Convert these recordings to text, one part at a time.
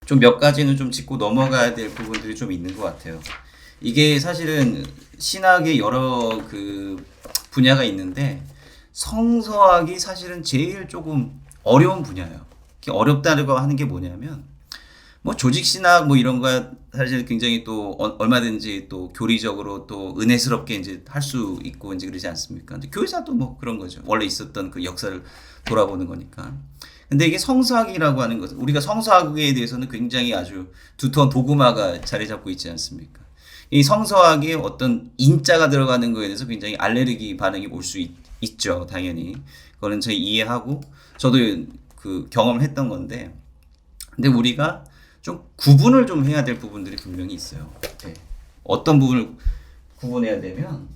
좀 몇 가지는 좀 짚고 넘어가야 될 부분들이 좀 있는 것 같아요. 이게 사실은 신학의 여러 그 분야가 있는데 성서학이 사실은 제일 조금 어려운 분야예요. 어렵다고 하는 게 뭐냐면 뭐 조직 신학 뭐 이런 거 사실 굉장히 또 얼마든지 또 교리적으로 또 은혜스럽게 이제 할 수 있고 이제 그러지 않습니까? 근데 교회사도 뭐 그런 거죠. 원래 있었던 그 역사를 돌아보는 거니까. 근데 이게 성서학이라고 하는 것은 우리가 성서학에 대해서는 굉장히 아주 두터운 도구마가 자리 잡고 있지 않습니까? 이 성서학에 어떤 인자가 들어가는 거에 대해서 굉장히 알레르기 반응이 올 수 있죠, 당연히. 그거는 저희 이해하고 저도 그 경험을 했던 건데, 근데 우리가 좀 구분을 좀 해야 될 부분들이 분명히 있어요. 네. 어떤 부분을 구분해야 되면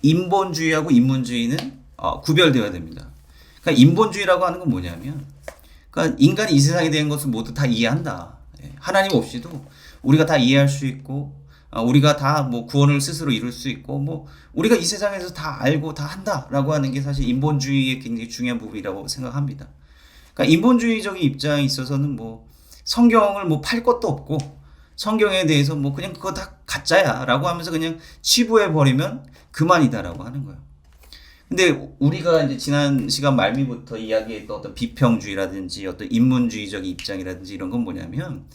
인본주의하고 인문주의는 구별되어야 됩니다. 그러니까 인본주의라고 하는 건 뭐냐면, 그러니까 인간이 이 세상에 대한 것을 모두 다 이해한다. 예. 하나님 없이도 우리가 다 이해할 수 있고, 우리가 다 뭐 구원을 스스로 이룰 수 있고, 뭐 우리가 이 세상에서 다 알고 다 한다라고 하는 게 사실 인본주의의 굉장히 중요한 부분이라고 생각합니다. 그러니까 인본주의적인 입장에 있어서는 뭐 성경을 뭐 팔 것도 없고 성경에 대해서 뭐 그냥 그거 다 가짜야라고 하면서 그냥 치부해 버리면 그만이다라고 하는 거예요. 근데 우리가 이제 지난 시간 말미부터 이야기했던 어떤 비평주의라든지 어떤 인문주의적인 입장이라든지 이런 건 뭐냐면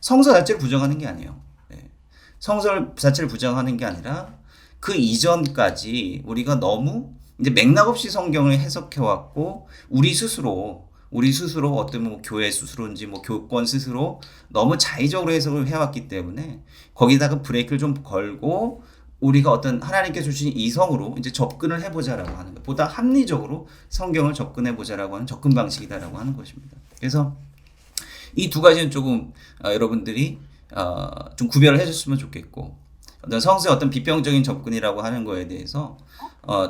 성서 자체를 부정하는 게 아니에요. 네. 성서 자체를 부정하는 게 아니라 그 이전까지 우리가 너무 이제 맥락 없이 성경을 해석해 왔고 우리 스스로 어떤 뭐 교회 스스로인지 뭐 교권 스스로 너무 자의적으로 해석을 해왔기 때문에 거기다가 브레이크를 좀 걸고 우리가 어떤 하나님께 주신 이성으로 이제 접근을 해보자라고 하는 것, 보다 합리적으로 성경을 접근해보자라고 하는 접근 방식이다라고 하는 것입니다. 그래서 이 두 가지는 조금 여러분들이 좀 구별을 해줬으면 좋겠고, 어떤 성서의 어떤 비평적인 접근이라고 하는 거에 대해서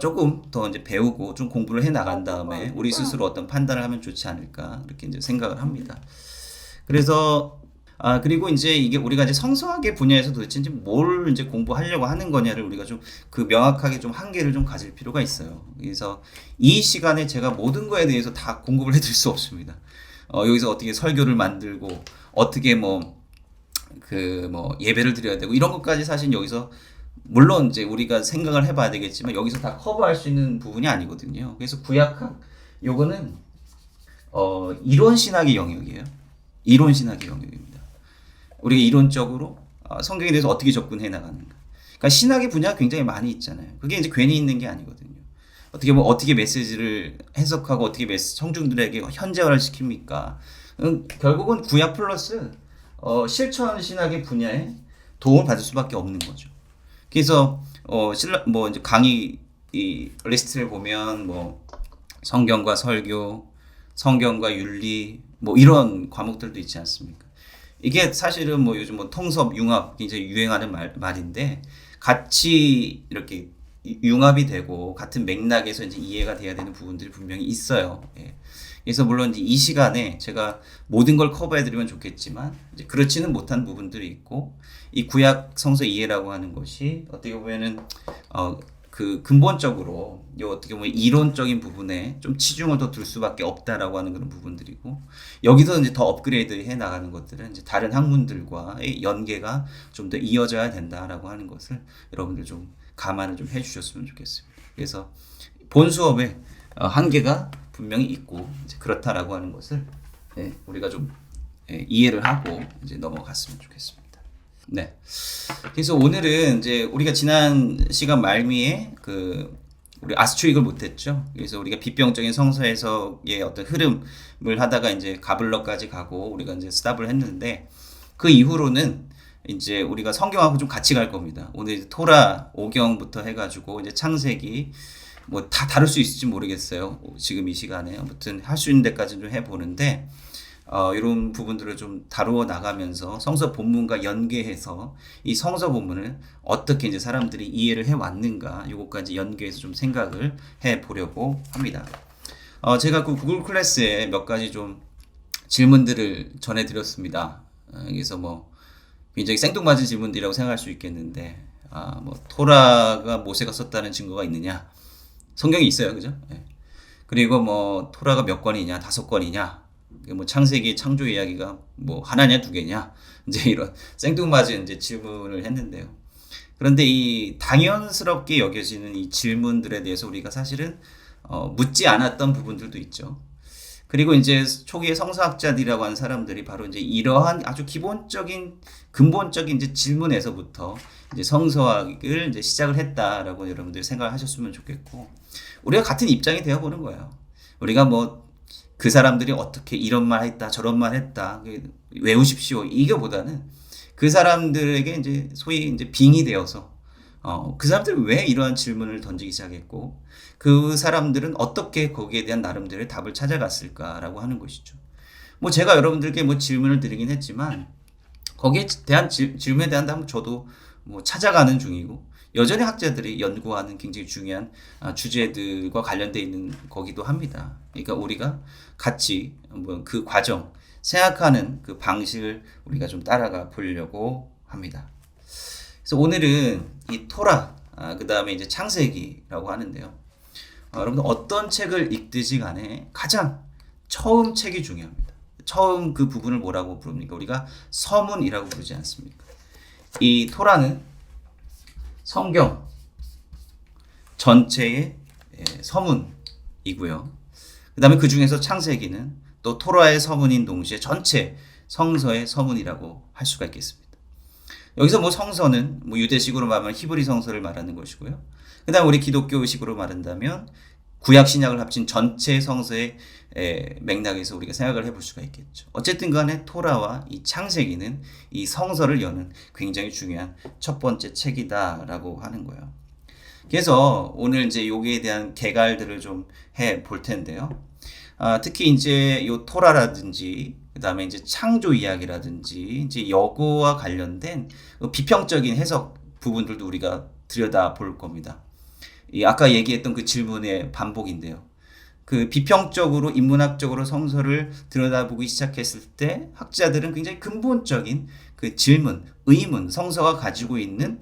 조금 더 이제 배우고 좀 공부를 해 나간 다음에 우리 스스로 어떤 판단을 하면 좋지 않을까 이렇게 이제 생각을 합니다. 그래서 그리고 이제 이게 우리가 이제 성서학의 분야에서 도대체 이제 뭘 이제 공부하려고 하는 거냐를 우리가 좀 그 명확하게 좀 한계를 좀 가질 필요가 있어요. 그래서 이 시간에 제가 모든 거에 대해서 다 공급을 해드릴 수 없습니다. 여기서 어떻게 설교를 만들고 어떻게 뭐 그 뭐 예배를 드려야 되고 이런 것까지 사실 여기서 물론 이제 우리가 생각을 해봐야 되겠지만 여기서 다 커버할 수 있는 부분이 아니거든요. 그래서 구약학 요거는 이론 신학의 영역이에요. 이론 신학의 영역입니다. 우리가 이론적으로 성경에 대해서 어떻게 접근해 나가는가. 그러니까 신학의 분야가 굉장히 많이 있잖아요. 그게 이제 괜히 있는 게 아니거든요. 어떻게 뭐 어떻게 메시지를 해석하고 어떻게 청중들에게 현재화를 시킵니까? 결국은 구약 플러스 실천 신학의 분야에 도움을 받을 수밖에 없는 거죠. 그래서 뭐 이제 강의 이 리스트를 보면 뭐 성경과 설교, 성경과 윤리 뭐 이런 과목들도 있지 않습니까? 이게 사실은 뭐 요즘 뭐 통섭, 융합 굉장히 유행하는 말인데 같이 이렇게 융합이 되고 같은 맥락에서 이제 이해가 돼야 되는 부분들이 분명히 있어요. 예. 그래서 물론 이제 이 시간에 제가 모든 걸 커버해드리면 좋겠지만 이제 그렇지는 못한 부분들이 있고 이 구약 성서 이해라고 하는 것이 어떻게 보면은 그 근본적으로 어떻게 보면 이론적인 부분에 좀 치중을 더 둘 수밖에 없다라고 하는 그런 부분들이고 여기서 이제 더 업그레이드 해 나가는 것들은 이제 다른 학문들과의 연계가 좀 더 이어져야 된다라고 하는 것을 여러분들 좀 감안을 좀 해주셨으면 좋겠습니다. 그래서 본 수업에 한계가 분명히 있고 이제 그렇다라고 하는 것을 우리가 좀 이해를 하고 이제 넘어갔으면 좋겠습니다. 네. 그래서 오늘은 이제 우리가 지난 시간 말미에 우리 아스트릭을 못했죠. 그래서 우리가 비평적인 성서 해석의 어떤 흐름을 하다가 이제 가블러까지 가고 우리가 이제 스탑을 했는데 그 이후로는 이제 우리가 성경하고 좀 같이 갈 겁니다. 오늘 이제 토라 5경부터 해가지고 이제 창세기 뭐 다 다룰 수 있을지 모르겠어요. 지금 이 시간에 아무튼 할 수 있는 데까지 좀 해보는데 이런 부분들을 좀 다루어 나가면서 성서 본문과 연계해서 이 성서 본문을 어떻게 이제 사람들이 이해를 해 왔는가 요것까지 연계해서 좀 생각을 해 보려고 합니다. 제가 그 구글 클래스에 몇 가지 좀 질문들을 전해드렸습니다. 그래서 뭐 굉장히 생뚱맞은 질문들이라고 생각할 수 있겠는데 뭐 토라가 모세가 썼다는 증거가 있느냐? 성경이 있어요, 그죠? 네. 그리고 뭐 토라가 몇 권이냐, 5권이냐, 뭐 창세기 창조 이야기가 뭐 하나냐, 2개냐, 이제 이런 생뚱맞은 이제 질문을 했는데요. 그런데 이 당연스럽게 여겨지는 이 질문들에 대해서 우리가 사실은 묻지 않았던 부분들도 있죠. 그리고 이제 초기의 성서학자들이라고 하는 사람들이 바로 이제 이러한 아주 기본적인 근본적인 이제 질문에서부터 이제 성서학을 이제 시작을 했다라고 여러분들 생각하셨으면 좋겠고, 우리가 같은 입장이 되어 보는 거예요. 우리가 뭐 그 사람들이 어떻게 이런 말 했다 저런 말 했다 외우십시오 이거보다는 그 사람들에게 이제 소위 이제 빙의 되어서 그 사람들이 왜 이러한 질문을 던지기 시작했고 그 사람들은 어떻게 거기에 대한 나름대로의 답을 찾아갔을까라고 하는 것이죠. 뭐 제가 여러분들께 뭐 질문을 드리긴 했지만 거기에 대한 질문에 대한 답은 저도 뭐 찾아가는 중이고 여전히 학자들이 연구하는 굉장히 중요한 주제들과 관련돼 있는 거기도 합니다. 그러니까 우리가 같이 뭐 그 과정 생각하는 그 방식을 우리가 좀 따라가 보려고 합니다. 그래서 오늘은 이 토라, 그 다음에 이제 창세기라고 하는데요. 여러분들 어떤 책을 읽듯이 간에 가장 처음 책이 중요합니다. 처음 그 부분을 뭐라고 부릅니까? 우리가 서문이라고 부르지 않습니까? 이 토라는 성경 전체의 서문이고요. 그 다음에 그 중에서 창세기는 또 토라의 서문인 동시에 전체 성서의 서문이라고 할 수가 있겠습니다. 여기서 뭐 성서는 뭐 유대식으로 말하면 히브리 성서를 말하는 것이고요. 그 다음 우리 기독교식으로 말한다면 구약 신약을 합친 전체 성서의 맥락에서 우리가 생각을 해볼 수가 있겠죠. 어쨌든 간에 토라와 이 창세기는 이 성서를 여는 굉장히 중요한 첫 번째 책이다라고 하는 거예요. 그래서 오늘 이제 여기에 대한 개괄들을 좀 해 볼 텐데요. 특히 이제 요 토라라든지 그 다음에 이제 창조 이야기라든지 이제 여거와 관련된 비평적인 해석 부분들도 우리가 들여다 볼 겁니다. 이 아까 얘기했던 그 질문의 반복인데요. 그 비평적으로 인문학적으로 성서를 들여다보기 시작했을 때 학자들은 굉장히 근본적인 그 질문, 의문, 성서가 가지고 있는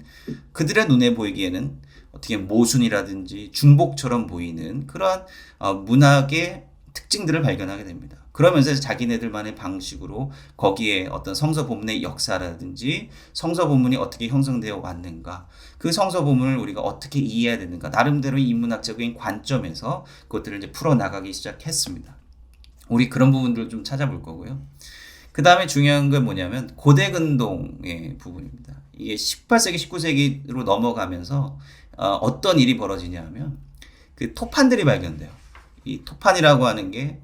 그들의 눈에 보이기에는 어떻게 모순이라든지 중복처럼 보이는 그러한 문학의 특징들을 발견하게 됩니다. 그러면서 자기네들만의 방식으로 거기에 어떤 성서 본문의 역사라든지 성서 본문이 어떻게 형성되어 왔는가, 그 성서 본문을 우리가 어떻게 이해해야 되는가, 나름대로의 인문학적인 관점에서 그것들을 이제 풀어나가기 시작했습니다. 우리 그런 부분들을 좀 찾아볼 거고요. 그 다음에 중요한 건 뭐냐면 고대 근동의 부분입니다. 이게 18세기, 19세기로 넘어가면서 어떤 일이 벌어지냐 하면 그 토판들이 발견돼요. 이 토판이라고 하는 게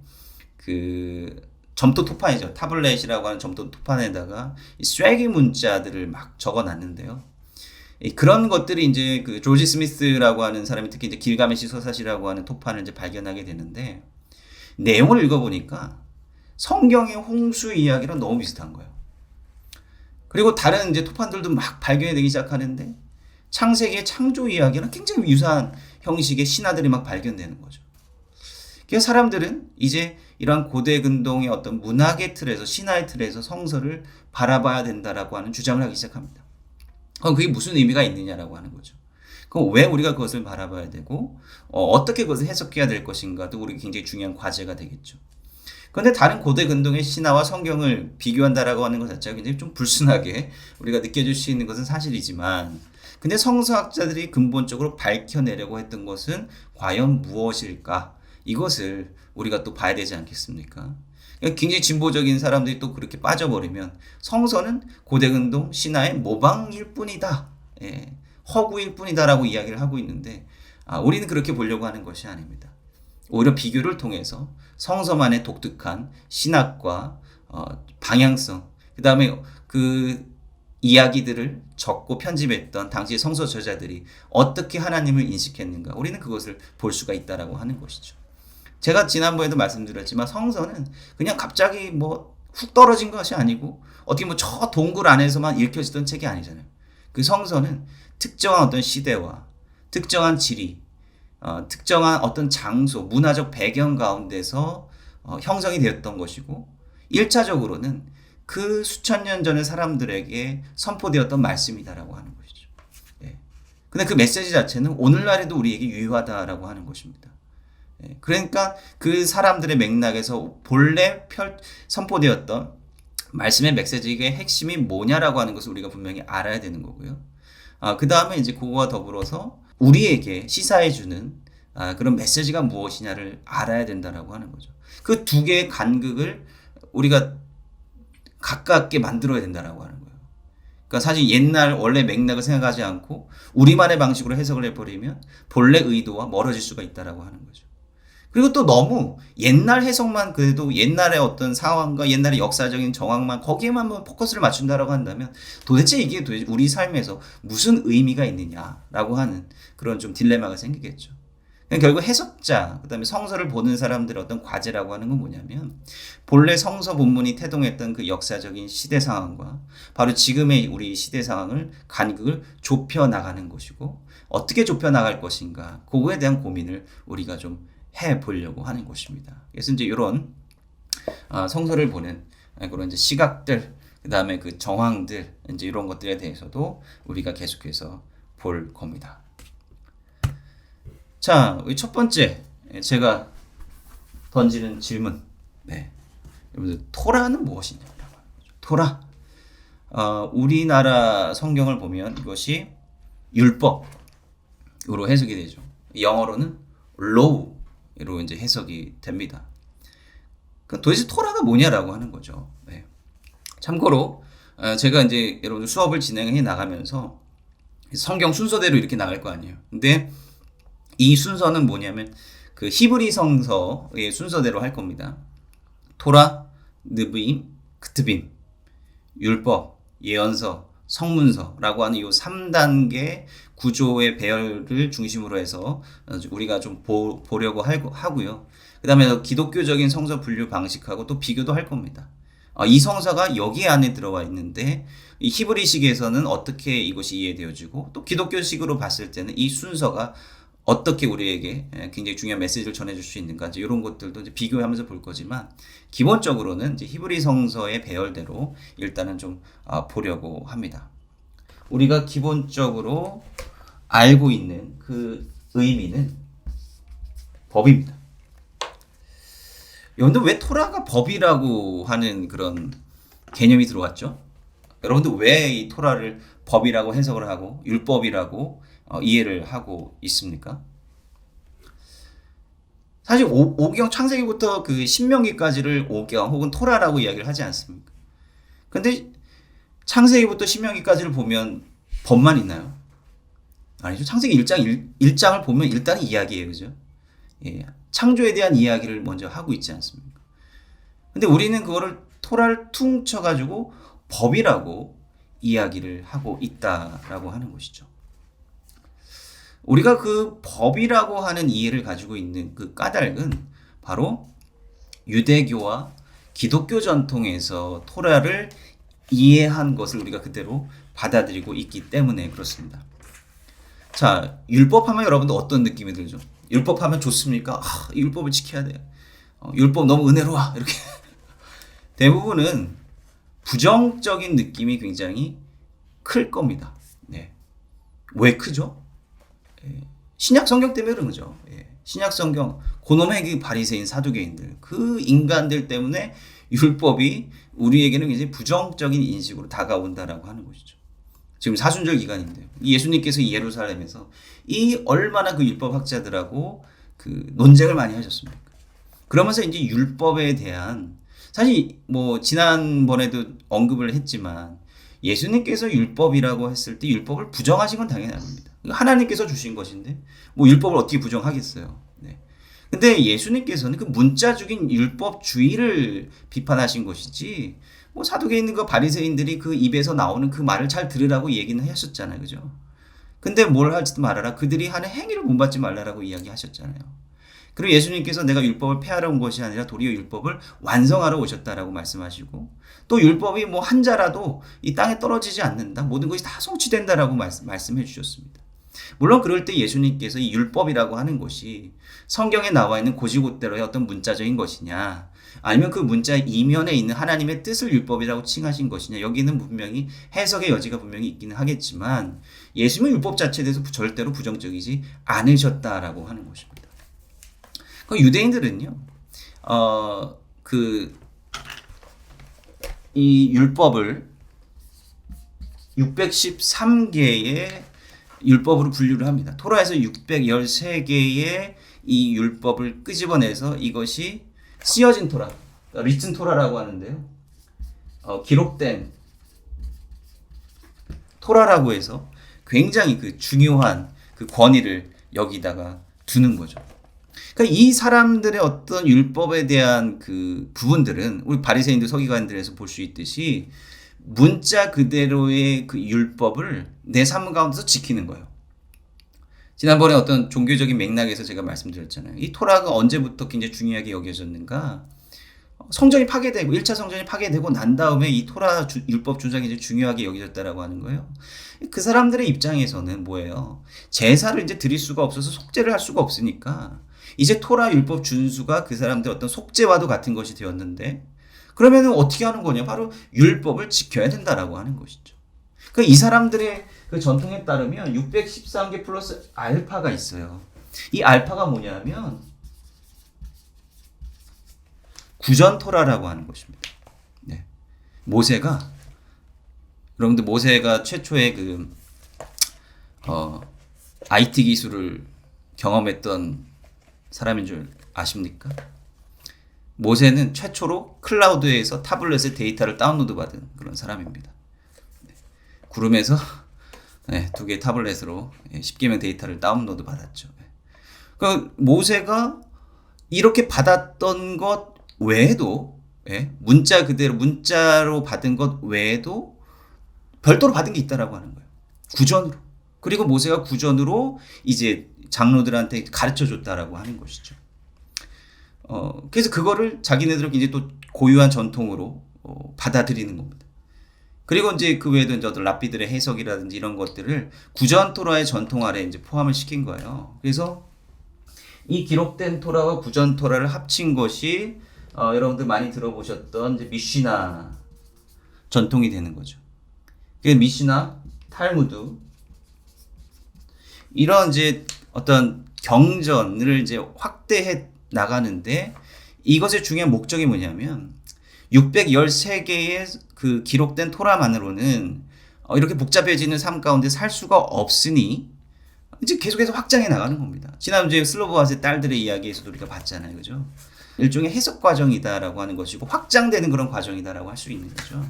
그 점토 토판이죠. 타블렛이라고 하는 점토 토판에다가 이 쐐기 문자들을 막 적어놨는데요. 그런 것들이 이제 그 조지 스미스라고 하는 사람이 특히 이제 길가메시 서사시라고 하는 토판을 이제 발견하게 되는데 내용을 읽어보니까 성경의 홍수 이야기랑 너무 비슷한 거예요. 그리고 다른 이제 토판들도 막 발견이 되기 시작하는데 창세기의 창조 이야기랑 굉장히 유사한 형식의 신화들이 막 발견되는 거죠. 그래서 사람들은 이제 이러한 고대 근동의 어떤 문학의 틀에서 신화의 틀에서 성서를 바라봐야 된다라고 하는 주장을 하기 시작합니다. 그럼 그게 무슨 의미가 있느냐라고 하는 거죠. 그럼 왜 우리가 그것을 바라봐야 되고 어떻게 그것을 해석해야 될 것인가도 우리 굉장히 중요한 과제가 되겠죠. 그런데 다른 고대 근동의 신화와 성경을 비교한다라고 하는 것 자체가 굉장히 좀 불순하게 우리가 느껴질 수 있는 것은 사실이지만, 근데 성서학자들이 근본적으로 밝혀내려고 했던 것은 과연 무엇일까? 이것을 우리가 또 봐야 되지 않겠습니까? 굉장히 진보적인 사람들이 또 그렇게 빠져버리면 성서는 고대 근동 신화의 모방일 뿐이다, 허구일 뿐이다라고 이야기를 하고 있는데 우리는 그렇게 보려고 하는 것이 아닙니다. 오히려 비교를 통해서 성서만의 독특한 신학과 방향성, 그 다음에 그 이야기들을 적고 편집했던 당시의 성서 저자들이 어떻게 하나님을 인식했는가, 우리는 그것을 볼 수가 있다라고 하는 것이죠. 제가 지난번에도 말씀드렸지만 성서는 그냥 갑자기 뭐 훅 떨어진 것이 아니고 어떻게 뭐 저 동굴 안에서만 읽혀지던 책이 아니잖아요. 그 성서는 특정한 어떤 시대와 특정한 지리, 특정한 어떤 장소, 문화적 배경 가운데서 형성이 되었던 것이고 1차적으로는 그 수천 년 전의 사람들에게 선포되었던 말씀이다라고 하는 것이죠. 근데 그 메시지 자체는 오늘날에도 우리에게 유효하다라고 하는 것입니다. 그러니까 그 사람들의 맥락에서 본래 선포되었던 말씀의 메시지의 핵심이 뭐냐라고 하는 것을 우리가 분명히 알아야 되는 거고요. 그 다음에 이제 그거와 더불어서 우리에게 시사해주는 그런 메시지가 무엇이냐를 알아야 된다라고 하는 거죠. 그 두 개의 간극을 우리가 가깝게 만들어야 된다라고 하는 거예요. 그러니까 사실 옛날 원래 맥락을 생각하지 않고 우리만의 방식으로 해석을 해버리면 본래 의도와 멀어질 수가 있다라고 하는 거죠. 그리고 또 너무 옛날 해석만 그래도 옛날의 어떤 상황과 옛날의 역사적인 정황만 거기에만 포커스를 맞춘다라고 한다면 도대체 이게 우리 삶에서 무슨 의미가 있느냐라고 하는 그런 좀 딜레마가 생기겠죠. 결국 해석자, 그 다음에 성서를 보는 사람들의 어떤 과제라고 하는 건 뭐냐면 본래 성서 본문이 태동했던 그 역사적인 시대 상황과 바로 지금의 우리 시대 상황을 간극을 좁혀 나가는 것이고 어떻게 좁혀 나갈 것인가 그거에 대한 고민을 우리가 좀 해보려고 하는 것입니다. 그래서 이제 이런 성서를 보는 그런 이제 시각들, 그 다음에 그 정황들, 이제 이런 것들에 대해서도 우리가 계속해서 볼 겁니다. 자, 첫 번째 제가 던지는 질문, 여러분들 토라는 무엇이냐라고 하는 거죠. 토라, 우리나라 성경을 보면 이것이 율법으로 해석이 되죠. 영어로는 law로 이제 해석이 됩니다. 도대체 토라가 뭐냐라고 하는 거죠. 참고로 제가 이제 여러분들 수업을 진행해 나가면서 성경 순서대로 이렇게 나갈 거 아니에요. 근데 이 순서는 뭐냐면 그 히브리 성서의 순서대로 할 겁니다. 토라, 느브임, 크트빔, 율법, 예언서, 성문서라고 하는 이 3단계 구조의 배열을 중심으로 해서 우리가 좀 보려고 하고요. 그 다음에 기독교적인 성서 분류 방식하고 또 비교도 할 겁니다. 이 성서가 여기 안에 들어와 있는데 이 히브리식에서는 어떻게 이것이 이해되어지고 또 기독교식으로 봤을 때는 이 순서가 어떻게 우리에게 굉장히 중요한 메시지를 전해줄 수 있는가 이제 이런 것들도 이제 비교하면서 볼 거지만 기본적으로는 이제 히브리 성서의 배열대로 일단은 좀 보려고 합니다. 우리가 기본적으로 알고 있는 그 의미는 법입니다. 여러분들 왜 토라가 법이라고 하는 그런 개념이 들어왔죠? 여러분들 왜 이 토라를 법이라고 해석을 하고 율법이라고 이해를 하고 있습니까? 사실 오경 창세기부터 그 신명기까지를 오경 혹은 토라라고 이야기를 하지 않습니까? 근데 창세기부터 신명기까지를 보면 법만 있나요? 아니죠. 창세기 1장을 보면 일단 이야기예요. 그죠? 창조에 대한 이야기를 먼저 하고 있지 않습니까? 근데 우리는 그거를 토라를 퉁쳐가지고 법이라고 이야기를 하고 있다라고 하는 것이죠. 우리가 그 법이라고 하는 이해를 가지고 있는 그 까닭은 바로 유대교와 기독교 전통에서 토라를 이해한 것을 우리가 그대로 받아들이고 있기 때문에 그렇습니다. 자, 율법하면 여러분들 어떤 느낌이 들죠? 율법하면 좋습니까? 율법을 지켜야 돼. 율법 너무 은혜로워. 이렇게. 대부분은 부정적인 느낌이 굉장히 클 겁니다. 왜 크죠? 신약 성경 때문에 그런 거죠. 신약 성경, 고놈의 그 바리새인 사두개인들, 그 인간들 때문에 율법이 우리에게는 굉장히 부정적인 인식으로 다가온다라고 하는 것이죠. 지금 사순절 기간인데 예수님께서 예루살렘에서 이 얼마나 그 율법학자들하고 그 논쟁을 많이 하셨습니까? 그러면서 이제 율법에 대한 사실 뭐 지난번에도 언급을 했지만 예수님께서 율법이라고 했을 때 율법을 부정하신 건 당연히 아닙니다. 하나님께서 주신 것인데 뭐 율법을 어떻게 부정하겠어요. 근데 예수님께서는 그 문자적인 율법주의를 비판하신 것이지 뭐 사두개인들과 바리새인들이 그 입에서 나오는 그 말을 잘 들으라고 얘기는 하셨잖아요. 그죠? 근데 뭘 할지도 말아라. 그들이 하는 행위를 본받지 말라라고 이야기하셨잖아요. 그리고 예수님께서 내가 율법을 폐하러 온 것이 아니라 도리어 율법을 완성하러 오셨다라고 말씀하시고 또 율법이 뭐 한 자라도 이 땅에 떨어지지 않는다. 모든 것이 다 성취된다라고 말씀해 주셨습니다. 물론 그럴 때 예수님께서 이 율법이라고 하는 것이 성경에 나와 있는 고지고대로의 어떤 문자적인 것이냐 아니면 그 문자 이면에 있는 하나님의 뜻을 율법이라고 칭하신 것이냐 여기는 분명히 해석의 여지가 분명히 있기는 하겠지만 예수님은 율법 자체에 대해서 절대로 부정적이지 않으셨다라고 하는 것입니다. 그 유대인들은요, 이 율법을 613개의 율법으로 분류를 합니다. 토라에서 613개의 이 율법을 끄집어내서 이것이 쓰여진 토라, 리튼 토라라고 하는데요. 기록된 토라라고 해서 굉장히 그 중요한 그 권위를 여기다가 두는 거죠. 그러니까 이 사람들의 어떤 율법에 대한 그 부분들은 우리 바리새인들 서기관들에서 볼 수 있듯이 문자 그대로의 그 율법을 내 삶 가운데서 지키는 거예요. 지난번에 어떤 종교적인 맥락에서 제가 말씀드렸잖아요. 이 토라가 언제부터 굉장히 중요하게 여겨졌는가? 성전이 파괴되고 1차 성전이 파괴되고 난 다음에 이 토라 율법 준수가 이제 중요하게 여겨졌다라고 하는 거예요. 그 사람들의 입장에서는 뭐예요? 제사를 이제 드릴 수가 없어서 속죄를 할 수가 없으니까 이제 토라 율법 준수가 그 사람들 어떤 속죄와도 같은 것이 되었는데 그러면은 어떻게 하는 거냐? 바로 율법을 지켜야 된다라고 하는 것이죠. 그러니까 이 사람들의 그 전통에 따르면 613개 플러스 알파가 있어요. 이 알파가 뭐냐면 구전 토라라고 하는 것입니다. 네. 모세가 여러분들 모세가 최초의 그 IT 기술을 경험했던 사람인 줄 아십니까? 모세는 최초로 클라우드에서 타블렛의 데이터를 다운로드 받은 그런 사람입니다. 네. 구름에서 네, 2개의 타블렛으로 10개명 데이터를 다운로드 받았죠. 네. 그러니까 모세가 이렇게 받았던 것 외에도 문자 그대로 문자로 받은 것 외에도 별도로 받은 게 있다라고 하는 거예요. 구전으로. 그리고 모세가 구전으로 이제 장로들한테 가르쳐 줬다라고 하는 것이죠. 그래서 그거를 자기네들은 이제 또 고유한 전통으로 받아들이는 겁니다. 그리고 이제 그 외에도 이제 어떤 랍비들의 해석이라든지 이런 것들을 구전 토라의 전통 아래 이제 포함을 시킨 거예요. 그래서 이 기록된 토라와 구전 토라를 합친 것이 여러분들 많이 들어보셨던 이제 미시나 전통이 되는 거죠. 그 미시나, 탈무드 이런 이제 어떤 경전을 이제 확대해 나가는데 이것의 중요한 목적이 뭐냐면 613개의 그 기록된 토라만으로는 이렇게 복잡해지는 삶 가운데 살 수가 없으니 이제 계속해서 확장해 나가는 겁니다. 지난주에 슬로보아스의 딸들의 이야기에서도 우리가 봤잖아요. 그죠? 일종의 해석 과정이다라고 하는 것이고 확장되는 그런 과정이다라고 할 수 있는 거죠.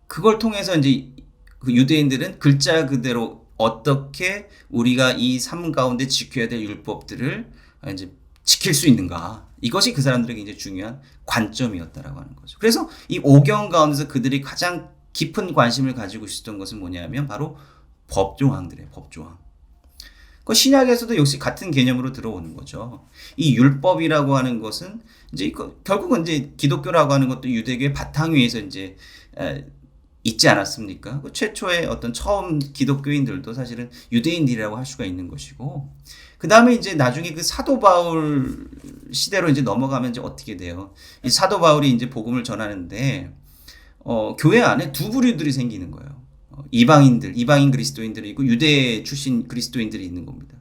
그걸 통해서 이제 그 유대인들은 글자 그대로 어떻게 우리가 이 삶 가운데 지켜야 될 율법들을 이제 지킬 수 있는가. 이것이 그 사람들에게 이제 중요한 관점이었다라고 하는 거죠. 그래서 이 오경 가운데서 그들이 가장 깊은 관심을 가지고 있었던 것은 뭐냐면 바로 법조항들이에요. 법조항. 그 신약에서도 역시 같은 개념으로 들어오는 거죠. 이 율법이라고 하는 것은 이제 결국은 이제 기독교라고 하는 것도 유대교의 바탕 위에서 이제 있지 않았습니까? 그 최초의 어떤 처음 기독교인들도 사실은 유대인들이라고 할 수가 있는 것이고, 그 다음에 이제 나중에 그 사도 바울 시대로 이제 넘어가면 이제 어떻게 돼요? 이 사도 바울이 이제 복음을 전하는데, 교회 안에 두 부류들이 생기는 거예요. 이방인 그리스도인들이 있고 유대 출신 그리스도인들이 있는 겁니다.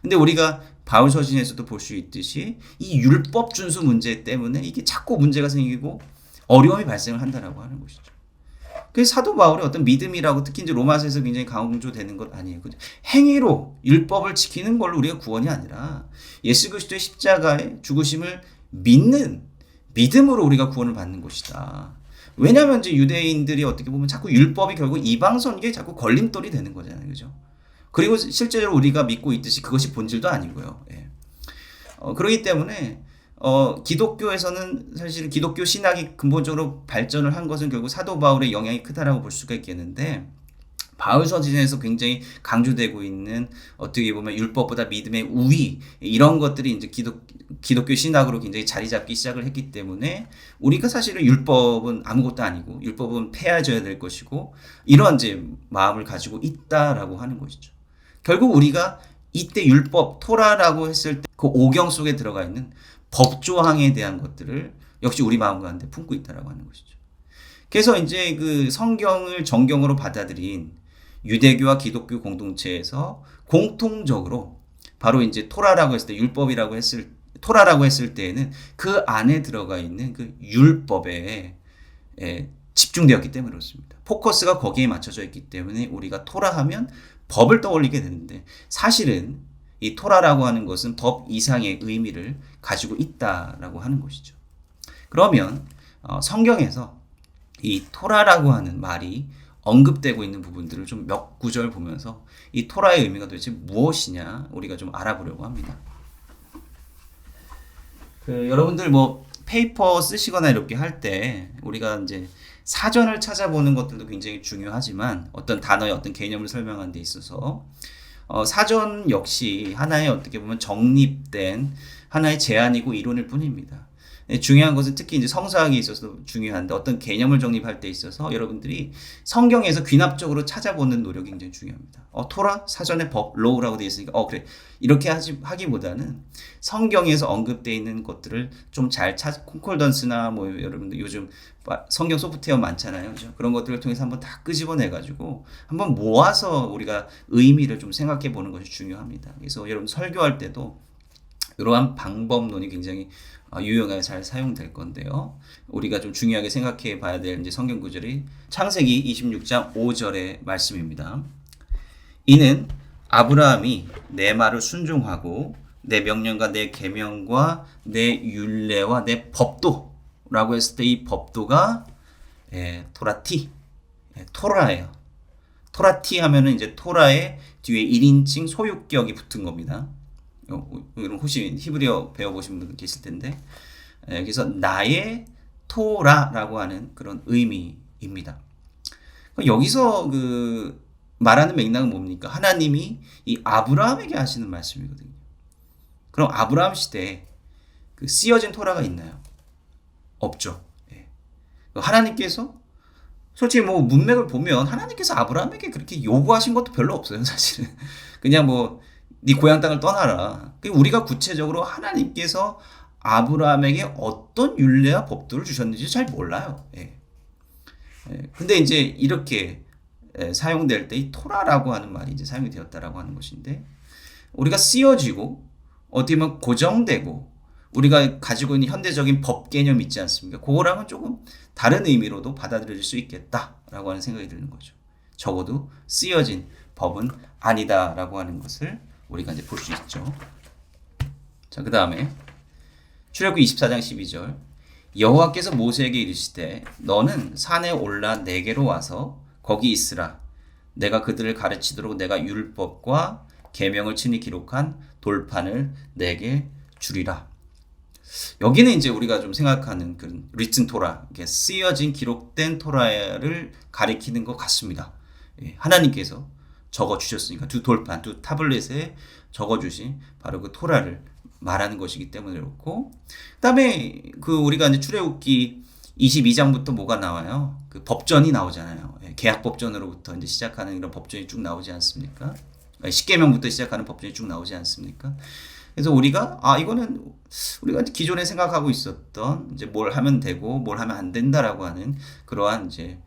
근데 우리가 바울 서신에서도 볼 수 있듯이 이 율법 준수 문제 때문에 이게 자꾸 문제가 생기고 어려움이 발생을 한다라고 하는 것이죠. 그래서 사도 바울의 어떤 믿음이라고 특히 이제 로마서에서 굉장히 강조되는 것 아니에요. 행위로 율법을 지키는 걸로 우리가 구원이 아니라 예수 그리스도의 십자가의 죽으심을 믿는 믿음으로 우리가 구원을 받는 것이다. 왜냐하면 이제 유대인들이 어떻게 보면 자꾸 율법이 결국 이방 선교에 자꾸 걸림돌이 되는 거잖아요. 그죠? 그리고 실제로 우리가 믿고 있듯이 그것이 본질도 아니고요. 예. 그렇기 때문에 기독교에서는 사실 기독교 신학이 근본적으로 발전을 한 것은 결국 사도 바울의 영향이 크다라고 볼 수가 있겠는데, 바울 서신에서 굉장히 강조되고 있는 어떻게 보면 율법보다 믿음의 우위 이런 것들이 이제 기독교 신학으로 굉장히 자리 잡기 시작을 했기 때문에 우리가 사실은 율법은 아무것도 아니고 율법은 폐하져야 될 것이고 이런 이제 마음을 가지고 있다라고 하는 것이죠. 결국 우리가 이때 율법 토라라고 했을 때 그 오경 속에 들어가 있는 법조항에 대한 것들을 역시 우리 마음 가운데 품고 있다라고 하는 것이죠. 그래서 이제 그 성경을 정경으로 받아들인 유대교와 기독교 공동체에서 공통적으로 바로 이제 토라라고 했을 때 율법이라고 했을 토라라고 했을 때에는 그 안에 들어가 있는 그 율법에 집중되었기 때문에 그렇습니다. 포커스가 거기에 맞춰져 있기 때문에 우리가 토라 하면 법을 떠올리게 되는데 사실은 이 토라라고 하는 것은 법 이상의 의미를 가지고 있다라고 하는 것이죠. 그러면 성경에서 이 토라라고 하는 말이 언급되고 있는 부분들을 좀 몇 구절 보면서 이 토라의 의미가 도대체 무엇이냐 우리가 좀 알아보려고 합니다. 여러분들 뭐 페이퍼 쓰시거나 이렇게 할 때 우리가 이제 사전을 찾아보는 것들도 굉장히 중요하지만 어떤 단어의 어떤 개념을 설명하는 데 있어서 사전 역시 하나의 어떻게 보면 정립된 하나의 제안이고 이론일 뿐입니다. 중요한 것은 특히 이제 성서학에 있어서 중요한데 어떤 개념을 정립할 때 있어서 여러분들이 성경에서 귀납적으로 찾아보는 노력이 굉장히 중요합니다. 토라 사전에 법 로우라고 되어 있으니까 그래 이렇게 하기보다는 성경에서 언급되어 있는 것들을 좀 잘 콘콜던스나 뭐 여러분들 요즘 성경 소프트웨어 많잖아요, 그죠? 그런 것들을 통해서 한번 다 끄집어내 가지고 한번 모아서 우리가 의미를 좀 생각해 보는 것이 중요합니다. 그래서 여러분 설교할 때도 이러한 방법론이 굉장히 유용하게 잘 사용될 건데요. 우리가 좀 중요하게 생각해 봐야 될 이제 성경 구절이 창세기 26장 5절의 말씀입니다. 이는 아브라함이 내 말을 순종하고 내 명령과 내 계명과 내 율례와 내 법도라고 했을 때 이 법도가 토라티, 토라예요. 토라티 하면은 이제 토라의 뒤에 1인칭 소유격이 붙은 겁니다. 혹시 히브리어 배워보신 분들 계실 텐데, 그래서 나의 토라라고 하는 그런 의미입니다. 여기서 그 말하는 맥락은 뭡니까? 하나님이 이 아브라함에게 하시는 말씀이거든요. 그럼 아브라함 시대에 그 쓰여진 토라가 있나요? 없죠. 하나님께서 솔직히 뭐 문맥을 보면 하나님께서 아브라함에게 그렇게 요구하신 것도 별로 없어요, 사실은. 그냥 뭐 네 고향 땅을 떠나라. 우리가 구체적으로 하나님께서 아브라함에게 어떤 율례와 법도를 주셨는지 잘 몰라요. 근데 이제 이렇게 사용될 때 이 토라라고 하는 말이 이제 사용이 되었다라고 하는 것인데 우리가 쓰여지고 어떻게 보면 고정되고 우리가 가지고 있는 현대적인 법 개념 있지 않습니까? 그거랑은 조금 다른 의미로도 받아들여질 수 있겠다라고 하는 생각이 드는 거죠. 적어도 쓰여진 법은 아니다라고 하는 것을 우리가 이제 볼 수 있죠. 자, 그 다음에 출애굽기 24장 12절 여호와께서 모세에게 이르시되 너는 산에 올라 내게로 와서 거기 있으라. 내가 그들을 가르치도록 내가 율법과 계명을 친히 기록한 돌판을 내게 주리라. 여기는 이제 우리가 좀 생각하는 그 리튼 토라, 쓰여진 기록된 토라를 가리키는 것 같습니다. 하나님께서 적어 주셨으니까 두 돌판, 두 타블렛에 적어 주신 바로 그 토라를 말하는 것이기 때문에 그렇고, 그다음에 그 우리가 이제 출애굽기 22장부터 뭐가 나와요? 그 법전이 나오잖아요. 계약 법전으로부터 이제 시작하는 이런 법전이 쭉 나오지 않습니까? 십계명부터 시작하는 법전이 쭉 나오지 않습니까? 그래서 우리가 이거는 우리가 기존에 생각하고 있었던 이제 뭘 하면 되고 뭘 하면 안 된다라고 하는 그러한 이제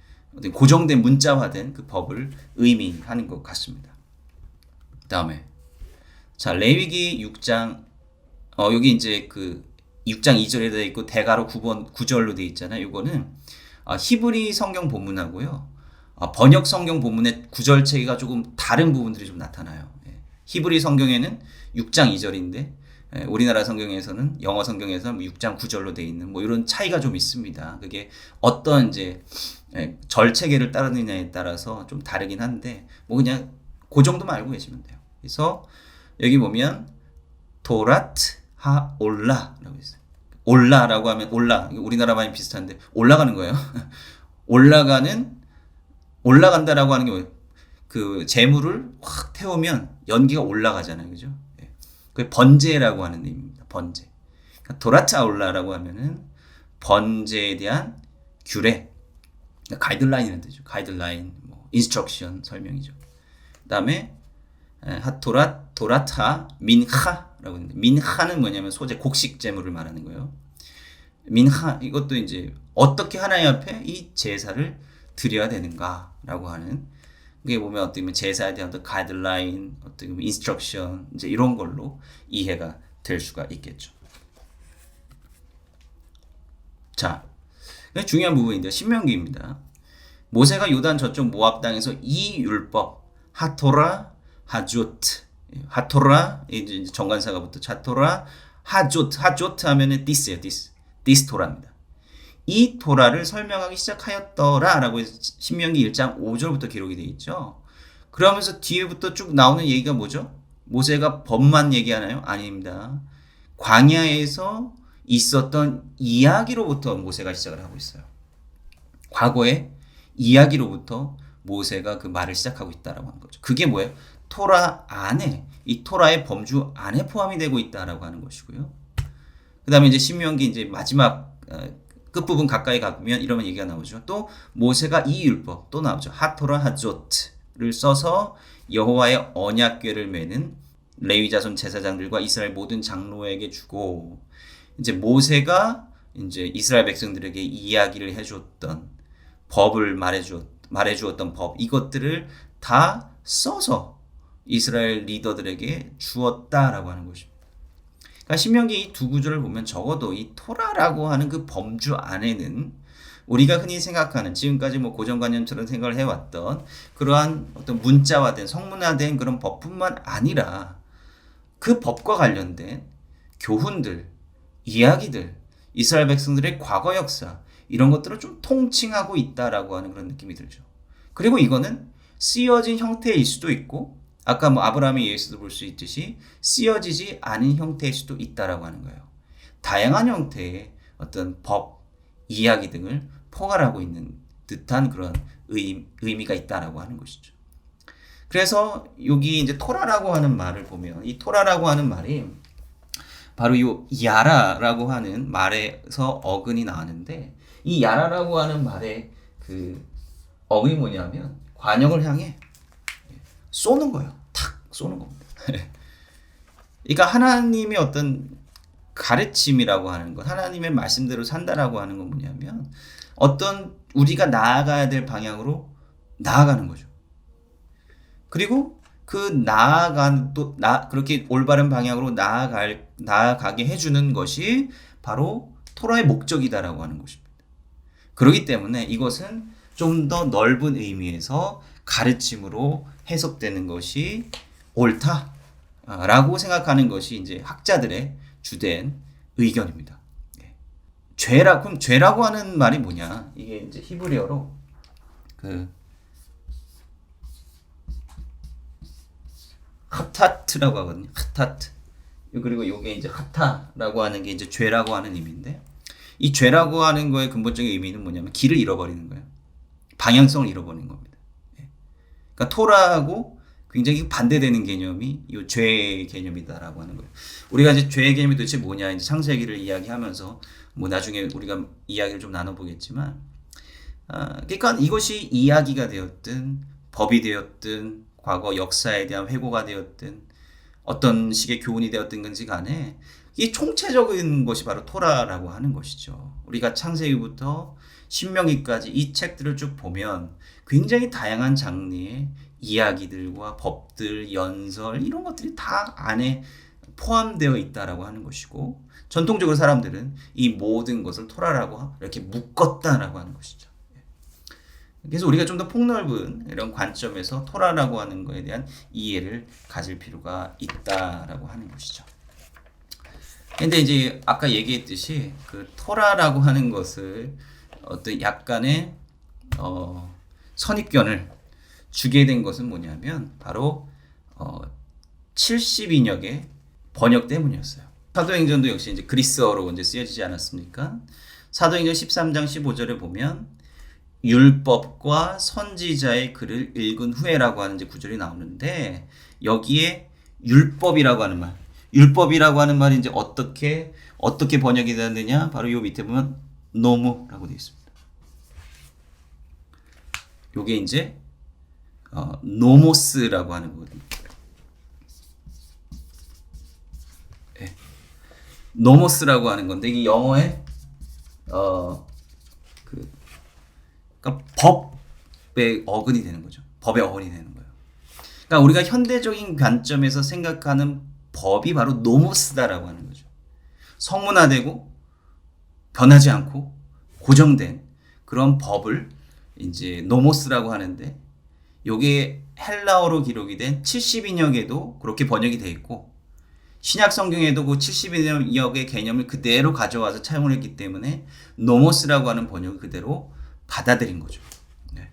고정된 문자화된 그 법을 의미하는 것 같습니다. 그다음에 자 레위기 6장 여기 이제 그 6장 2절에 되어 있고 대가로 9절로 되어 있잖아요. 이거는 히브리 성경 본문하고요. 번역 성경 본문의 구절 체계가 조금 다른 부분들이 좀 나타나요. 히브리 성경에는 6장 2절인데 우리나라 성경에서는 영어 성경에서는 6장 9절로 되어 있는 뭐 이런 차이가 좀 있습니다. 그게 어떤 이제 절 체계를 따르느냐에 따라서 좀 다르긴 한데 뭐 그냥 그 정도만 알고 계시면 돼요. 그래서 여기 보면 도라트 하 올라라고 있어요. 올라라고 하면 올라 우리나라 많이 비슷한데 올라가는 거예요. 올라간다라고 하는 게 뭐예요? 그 재물을 확 태우면 연기가 올라가잖아요, 그죠? 그 번제라고 하는 의미입니다. 번제. 그러니까 도라트 아올라라고 하면은 번제에 대한 규례, 그러니까 가이드라인이라는 뜻이죠. 가이드라인, 뭐 인스트럭션 설명이죠. 그다음에 도라타 민하라고 하는데 민하는 뭐냐면 소재 곡식 제물을 말하는 거예요. 민하 이것도 이제 어떻게 하나님 앞에 이 제사를 드려야 되는가라고 하는 그게 보면 어떻게 보면 제사에 대한 어떤 가이드라인, 어떻게 보면 인스트럭션 이제 이런 걸로 이해가 될 수가 있겠죠. 자, 중요한 부분인데요. 신명기입니다. 모세가 요단 저쪽 모압 땅에서 이 율법 하토라 하조트 하토라 이제 정관사가부터 하토라 하조트 하면은 디스예요. 디스 토라입니다. 이 토라를 설명하기 시작하였더라라고 신명기 1장 5절부터 기록이 되어 있죠. 그러면서 뒤에부터 쭉 나오는 얘기가 뭐죠? 모세가 법만 얘기하나요? 아닙니다. 광야에서 있었던 이야기로부터 모세가 시작을 하고 있어요. 과거의 이야기로부터 모세가 그 말을 시작하고 있다라고 하는 거죠. 그게 뭐예요? 토라 안에, 이 토라의 범주 안에 포함이 되고 있다라고 하는 것이고요. 그 다음에 이제 신명기 이제 마지막 끝부분 가까이 가면 이런 얘기가 나오죠. 또 모세가 이 율법 또 나오죠. 하토라 하조트를 써서 여호와의 언약궤를 매는 레위 자손 제사장들과 이스라엘 모든 장로에게 주고, 이제 모세가 이제 이스라엘 백성들에게 이야기를 해주었던 법을 말해주었던 법, 이것들을 다 써서 이스라엘 리더들에게 주었다라고 하는 것입니다. 그러니까 신명기 이 두 구절을 보면 적어도 이 토라라고 하는 그 범주 안에는 우리가 흔히 생각하는, 지금까지 뭐 고정관념처럼 생각을 해왔던 그러한 어떤 문자화된 성문화된 그런 법뿐만 아니라 그 법과 관련된 교훈들, 이야기들, 이스라엘 백성들의 과거 역사, 이런 것들을 좀 통칭하고 있다라고 하는 그런 느낌이 들죠. 그리고 이거는 쓰여진 형태일 수도 있고, 아까 뭐 아브라함의 예에서도 볼 수 있듯이 쓰여지지 않은 형태일 수도 있다라고 하는 거예요. 다양한 형태의 어떤 법, 이야기 등을 포괄하고 있는 듯한 그런 의미가 있다라고 하는 것이죠. 그래서 여기 이제 토라라고 하는 말을 보면, 이 토라라고 하는 말이 바로 이 야라라고 하는 말에서 어근이 나왔는데, 이 야라라고 하는 말의 그 어근이 뭐냐면 관역을 향해 쏘는 거예요. 탁 쏘는 겁니다. 그러니까 하나님의 어떤 가르침이라고 하는 것, 하나님의 말씀대로 산다라고 하는 건 뭐냐면 어떤 우리가 나아가야 될 방향으로 나아가는 거죠. 그리고 그 그렇게 올바른 방향으로 나아가게 해주는 것이 바로 토라의 목적이다라고 하는 것입니다. 그렇기 때문에 이것은 좀 더 넓은 의미에서 가르침으로 해석되는 것이 옳다라고 생각하는 것이 이제 학자들의 주된 의견입니다. 그럼 죄라고 하는 말이 뭐냐? 이게 이제 히브리어로 하타트라고 하거든요. 하타트. 그리고 이게 이제 하타라고 하는 게 이제 죄라고 하는 의미인데, 이 죄라고 하는 거의 근본적인 의미는 뭐냐면 길을 잃어버리는 거예요. 방향성을 잃어버리는 겁니다. 그러니까 토라하고 굉장히 반대되는 개념이 이 죄의 개념이다라고 하는 거예요. 우리가 이제 죄의 개념이 도대체 뭐냐, 이제 창세기를 이야기하면서 뭐 나중에 우리가 이야기를 좀 나눠보겠지만, 그러니까 이것이 이야기가 되었든 법이 되었든 과거 역사에 대한 회고가 되었든 어떤 식의 교훈이 되었든 건지 간에 이 총체적인 것이 바로 토라라고 하는 것이죠. 우리가 창세기부터 신명기까지 이 책들을 쭉 보면 굉장히 다양한 장르의 이야기들과 법들, 연설, 이런 것들이 다 안에 포함되어 있다라고 하는 것이고, 전통적으로 사람들은 이 모든 것을 토라라고 이렇게 묶었다라고 하는 것이죠. 그래서 우리가 좀 더 폭넓은 이런 관점에서 토라라고 하는 것에 대한 이해를 가질 필요가 있다라고 하는 것이죠. 근데 이제 아까 얘기했듯이 그 토라라고 하는 것을 어떤 약간의 선입견을 주게 된 것은 뭐냐면 바로 70인여 개 번역 때문이었어요. 사도행전도 역시 이제 그리스어로 이제 쓰여지지 않았습니까? 사도행전 13장 15절에 보면 율법과 선지자의 글을 읽은 후에라고 하는 이제 구절이 나오는데, 여기에 율법이라고 하는 말이 이제 어떻게 번역이 되었느냐? 바로 요 밑에 보면 노무라고 되어 있습니다. 요게 이제 노모스라고 하는 거거든요. 네. 노모스라고 하는 건데, 이게 영어에 그러니까 법의 어근이 되는 거죠. 법의 어근이 되는 거예요. 그러니까 우리가 현대적인 관점에서 생각하는 법이 바로 노모스다라고 하는 거죠. 성문화되고 변하지 않고 고정된 그런 법을 이제 노모스라고 하는데, 요게 헬라어로 기록이 된 70인역에도 그렇게 번역이 돼 있고, 신약 성경에도 그 70인역의 개념을 그대로 가져와서 차용을 했기 때문에 노모스라고 하는 번역을 그대로 받아들인 거죠. 네.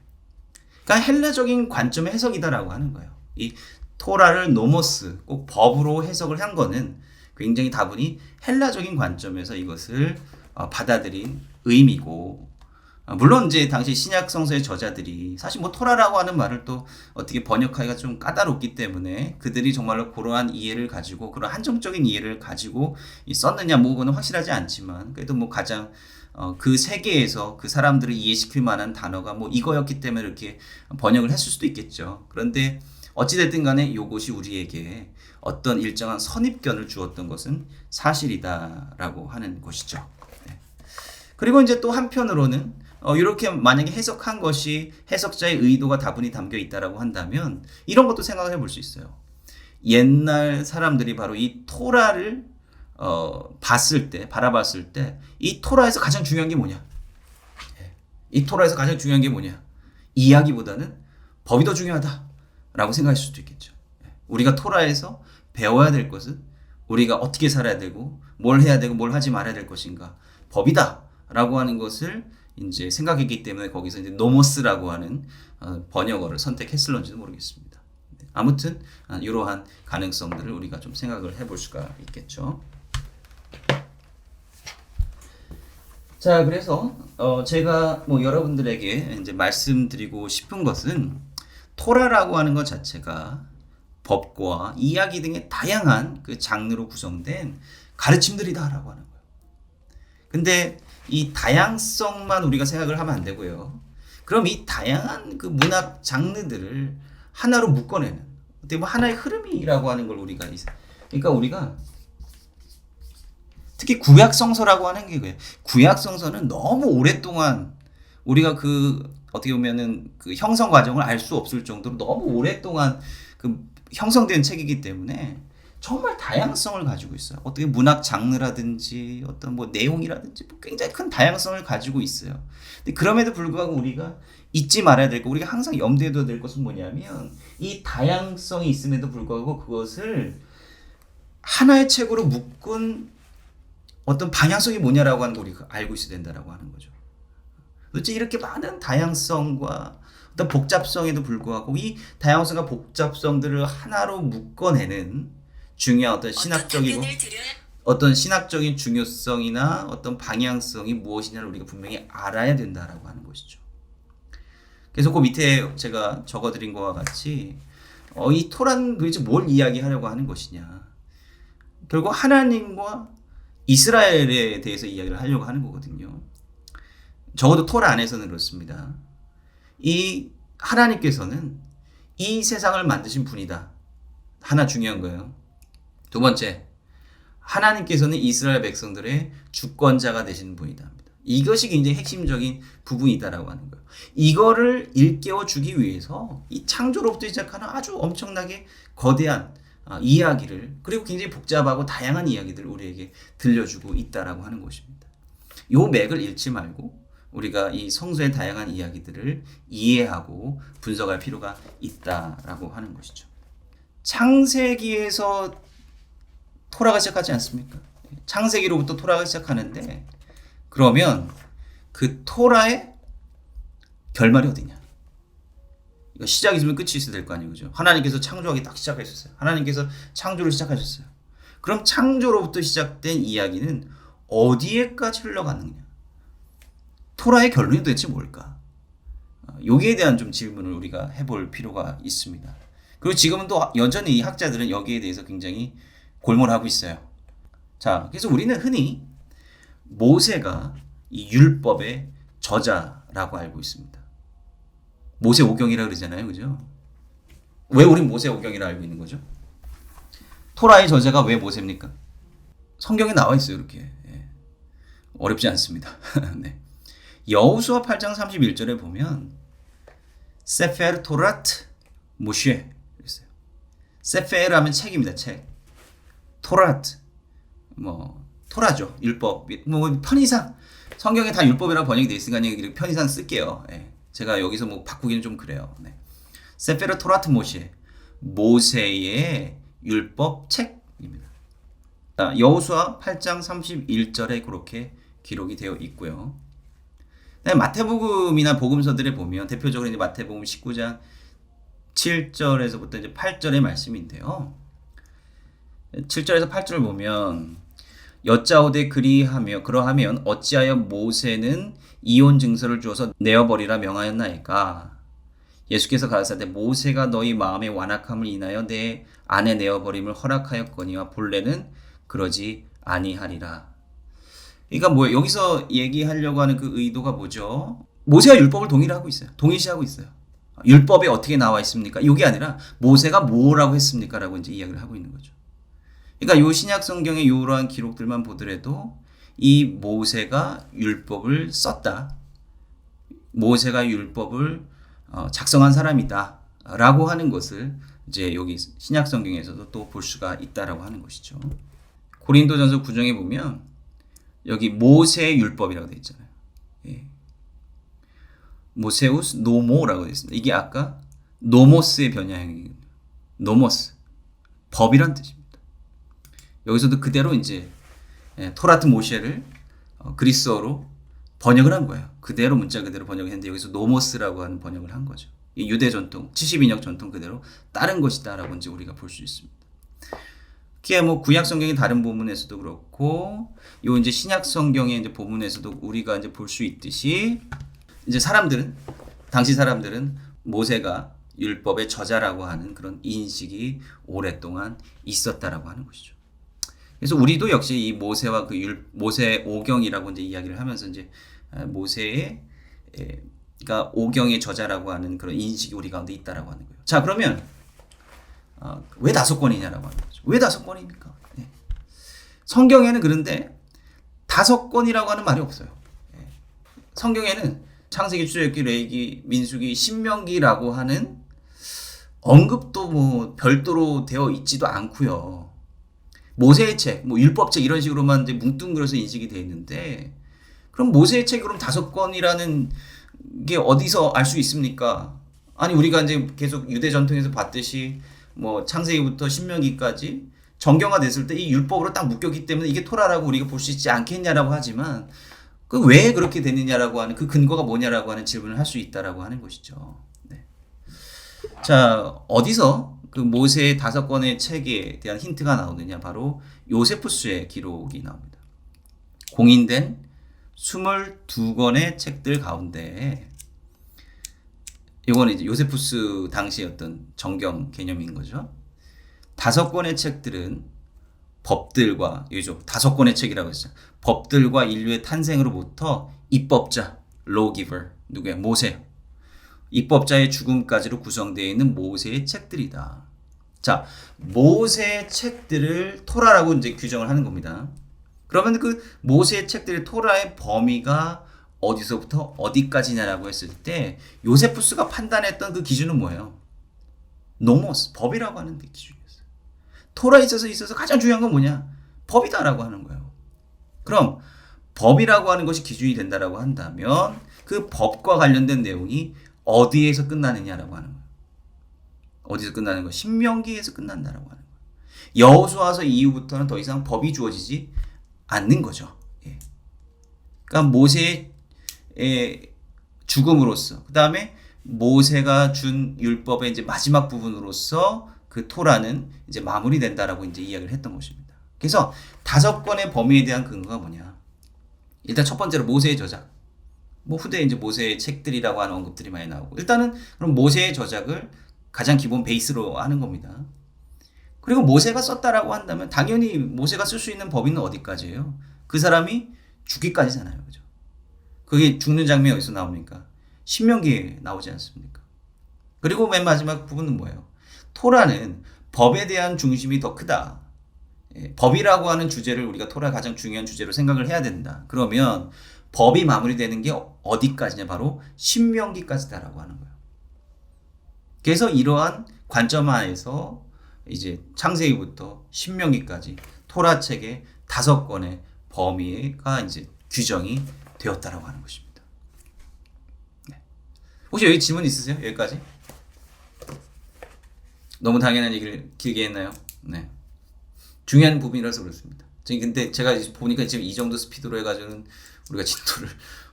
그러니까 헬라적인 관점의 해석이다라고 하는 거예요. 이 토라를 노모스, 꼭 법으로 해석을 한 거는 굉장히 다분히 헬라적인 관점에서 이것을 받아들인 의미고, 물론 이제 당시 신약 성서의 저자들이 사실 뭐 토라라고 하는 말을 또 어떻게 번역하기가 좀 까다롭기 때문에 그들이 정말로 그러한 이해를 가지고, 그런 한정적인 이해를 가지고 썼느냐 뭐 그거는 확실하지 않지만, 그래도 뭐 가장 그 세계에서 그 사람들을 이해시킬 만한 단어가 뭐 이거였기 때문에 이렇게 번역을 했을 수도 있겠죠. 그런데 어찌됐든 간에 이것이 우리에게 어떤 일정한 선입견을 주었던 것은 사실이다라고 하는 것이죠. 네. 그리고 이제 또 한편으로는 이렇게 만약에 해석한 것이 해석자의 의도가 다분히 담겨 있다라고 한다면 이런 것도 생각해 볼 수 있어요. 옛날 사람들이 바로 이 토라를 봤을 때, 바라봤을 때 이 토라에서 가장 중요한 게 뭐냐? 이 토라에서 가장 중요한 게 뭐냐? 이야기보다는 법이 더 중요하다라고 생각할 수도 있겠죠. 우리가 토라에서 배워야 될 것은 우리가 어떻게 살아야 되고 뭘 해야 되고 뭘 하지 말아야 될 것인가, 법이다라고 하는 것을 이제 생각했기 때문에 거기서 이제 노모스라고 하는 번역어를 선택했을런지도 모르겠습니다. 아무튼 이러한 가능성들을 우리가 좀 생각을 해볼 수가 있겠죠. 자, 그래서 제가 뭐 여러분들에게 이제 말씀드리고 싶은 것은 토라라고 하는 것 자체가 법과 이야기 등의 다양한 그 장르로 구성된 가르침들이다라고 하는 거예요. 근데 이 다양성만 우리가 생각을 하면 안 되고요. 그럼 이 다양한 그 문학 장르들을 하나로 묶어내는, 어떻게 보면 하나의 흐름이라고 하는 걸 우리가, 그러니까 우리가 특히 구약성서라고 하는 게 그래요. 구약성서는 너무 오랫동안 우리가 그 어떻게 보면은 그 형성 과정을 알 수 없을 정도로 너무 오랫동안 그 형성된 책이기 때문에 정말 다양성을 가지고 있어요. 어떻게 문학 장르라든지 어떤 뭐 내용이라든지 굉장히 큰 다양성을 가지고 있어요. 근데 그럼에도 불구하고 우리가 잊지 말아야 될 거, 우리가 항상 염두에 둬야 될 것은 뭐냐면 이 다양성이 있음에도 불구하고 그것을 하나의 책으로 묶은 어떤 방향성이 뭐냐라고 하는 걸 우리가 알고 있어야 된다라고 하는 거죠. 도대체 이렇게 많은 다양성과 어떤 복잡성에도 불구하고 이 다양성과 복잡성들을 하나로 묶어내는 중요한 어떤 신학적인 중요성이나 어떤 방향성이 무엇이냐를 우리가 분명히 알아야 된다라고 하는 것이죠. 그래서 그 밑에 제가 적어드린 것과 같이 이 토라는 도대체 뭘 이야기하려고 하는 것이냐, 결국 하나님과 이스라엘에 대해서 이야기를 하려고 하는 거거든요. 적어도 토라 안에서는 그렇습니다. 이 하나님께서는 이 세상을 만드신 분이다. 하나 중요한 거예요. 두 번째, 하나님께서는 이스라엘 백성들의 주권자가 되시는 분이다. 이것이 굉장히 핵심적인 부분이다라고 하는 거예요. 이거를 일깨워 주기 위해서 이 창조로부터 시작하는 아주 엄청나게 거대한 이야기를, 그리고 굉장히 복잡하고 다양한 이야기들을 우리에게 들려주고 있다라고 하는 것입니다. 요 맥을 잃지 말고 우리가 이 성서의 다양한 이야기들을 이해하고 분석할 필요가 있다라고 하는 것이죠. 창세기에서 토라가 시작하지 않습니까? 창세기로부터 토라가 시작하는데, 그러면 그 토라의 결말이 어디냐? 이거 시작이 있으면 끝이 있어야 될 거 아니에요, 그죠? 하나님께서 창조하기 딱 시작하셨어요. 하나님께서 창조를 시작하셨어요. 그럼 창조로부터 시작된 이야기는 어디에까지 흘러가느냐? 토라의 결론이 도대체 뭘까? 여기에 대한 좀 질문을 우리가 해볼 필요가 있습니다. 그리고 지금은 또 여전히 이 학자들은 여기에 대해서 굉장히 골몰하고 있어요. 자, 그래서 우리는 흔히 모세가 이 율법의 저자라고 알고 있습니다. 모세 오경이라고 그러잖아요, 그죠? 왜 우린 모세 오경이라고 알고 있는 거죠? 토라의 저자가 왜 모세입니까? 성경에 나와 있어요, 이렇게. 어렵지 않습니다. 네. 여호수아 8장 31절에 보면 세페르 토라트 모쉐 그랬어요. 세페르 하면 책입니다, 책. 토라트, 토라죠. 율법. 뭐 편의상 성경에 다 율법이라고 번역이 돼 있으니까 그냥 이렇게 편의상 쓸게요. 예. 제가 여기서 뭐 바꾸기는 좀 그래요. 네. 세페르 토라트 모세, 모세의 율법 책입니다. 여호수아 8장 31절에 그렇게 기록이 되어 있고요. 마태복음이나 복음서들에 보면 대표적으로 이제 마태복음 19장 7절에서부터 이제 8절의 말씀인데요. 7절에서 8절을 보면 여짜오되 그러하면 어찌하여 모세는 이혼 증서를 주어서 내어버리라 명하였나이까. 예수께서 가라사대 모세가 너희 마음의 완악함을 인하여 내 아내 내어버림을 허락하였거니와 본래는 그러지 아니하리라. 그러니까 뭐 여기서 얘기하려고 하는 그 의도가 뭐죠? 모세가 율법을 동일하고 있어요. 동일시하고 있어요. 율법에 어떻게 나와 있습니까? 이게 아니라 모세가 뭐라고 했습니까? 라고 이제 이야기를 하고 있는 거죠. 그러니까 요 신약 성경의 이러한 기록들만 보더라도 이 모세가 율법을 썼다. 모세가 율법을 작성한 사람이다. 라고 하는 것을 이제 여기 신약 성경에서도 또 볼 수가 있다라고 하는 것이죠. 고린도전서 9장에 보면 여기 모세의 율법이라고 되어 있잖아요. 예. 모세우스 노모라고 되어 있습니다. 이게 아까 노모스의 변형이거든요. 노모스. 법이란 뜻입니다. 여기서도 그대로 이제 토라트 모셰를 그리스어로 번역을 한 거예요. 그대로 문자 그대로 번역을 했는데 여기서 노모스라고 하는 번역을 한 거죠. 이 유대 전통, 70인역 전통 그대로 따른 것이다라고 이제 우리가 볼 수 있습니다. 그게 뭐 구약 성경의 다른 부분에서도 그렇고, 요 이제 신약 성경의 이제 부분에서도 우리가 이제 볼 수 있듯이, 이제 당시 사람들은 모세가 율법의 저자라고 하는 그런 인식이 오랫동안 있었다라고 하는 것이죠. 그래서 우리도 역시 이 모세와 모세 오경이라고 이제 이야기를 하면서 이제 모세의 그러니까 오경의 저자라고 하는 그런 인식이 우리 가운데 있다라고 하는 거예요. 자, 그러면 왜 5권이냐라고 하는 거죠. 왜 5권입니까? 네. 성경에는 그런데 5권이라고 하는 말이 없어요. 네. 성경에는 창세기, 출애굽기, 레위기, 민수기, 신명기라고 하는 언급도 뭐 별도로 되어 있지도 않고요. 모세의 책, 뭐 율법책 이런 식으로만 이제 뭉뚱그려서 인식이 되어 있는데, 그럼 모세의 책이 그럼 5권이라는 게 어디서 알 수 있습니까? 아니, 우리가 이제 계속 유대 전통에서 봤듯이 뭐 창세기부터 신명기까지 정경화 됐을 때 이 율법으로 딱 묶였기 때문에 이게 토라라고 우리가 볼 수 있지 않겠냐라고 하지만, 그 왜 그렇게 되느냐라고 하는 그 근거가 뭐냐라고 하는 질문을 할 수 있다라고 하는 것이죠. 네. 자, 어디서 그 모세의 5권의 책에 대한 힌트가 나오느냐? 바로 요세푸스의 기록이 나옵니다. 공인된 22권의 책들 가운데, 이거는 이제 요세푸스 당시의 어떤 정경 개념인 거죠. 5권의 책들은 법들과, 요죠 5권의 책이라고 했어요. 법들과 인류의 탄생으로부터 입법자, lawgiver, 누구야? 모세. 입법자의 죽음까지로 구성되어 있는 모세의 책들이다. 자, 모세의 책들을 토라라고 이제 규정을 하는 겁니다. 그러면 그 모세의 책들의 토라의 범위가 어디서부터 어디까지냐라고 했을 때 요세푸스가 판단했던 그 기준은 뭐예요? 노모스, 법이라고 하는 게 기준이었어요. 토라에 있어서 가장 중요한 건 뭐냐? 법이다라고 하는 거예요. 그럼 법이라고 하는 것이 기준이 된다라고 한다면 그 법과 관련된 내용이 어디에서 끝나느냐라고 하는 거예요. 어디서 끝나는 거? 신명기에서 끝난다라고 하는 거예요. 여호수아서 이후부터는 더 이상 법이 주어지지 않는 거죠. 예. 그러니까 모세의 죽음으로써, 그 다음에 모세가 준 율법의 이제 마지막 부분으로서 그 토라는 이제 마무리된다라고 이제 이야기를 했던 것입니다. 그래서 5권의 범위에 대한 근거가 뭐냐? 일단 첫 번째로 모세의 저작. 뭐 후대에 이제 모세의 책들이라고 하는 언급들이 많이 나오고, 일단은 그럼 모세의 저작을 가장 기본 베이스로 하는 겁니다. 그리고 모세가 썼다라고 한다면 당연히 모세가 쓸 수 있는 범위는 어디까지예요? 그 사람이 죽기까지잖아요. 그죠? 그게 죽는 장면이 어디서 나옵니까? 신명기에 나오지 않습니까? 그리고 맨 마지막 부분은 뭐예요? 토라는 법에 대한 중심이 더 크다. 법이라고 하는 주제를 우리가 토라 가장 중요한 주제로 생각을 해야 된다. 그러면 법이 마무리되는 게 어디까지냐? 바로 신명기까지다라고 하는 거예요. 그래서 이러한 관점 하에서 이제 창세기부터 신명기까지 토라 책의 5권의 범위가 이제 규정이 되었다라고 하는 것입니다. 네. 혹시 여기 질문 있으세요? 여기까지? 너무 당연한 얘기를 길게 했나요? 네. 중요한 부분이라서 그렇습니다. 근데 제가 보니까 지금 이 정도 스피드로 해가지고는 우리가 진도를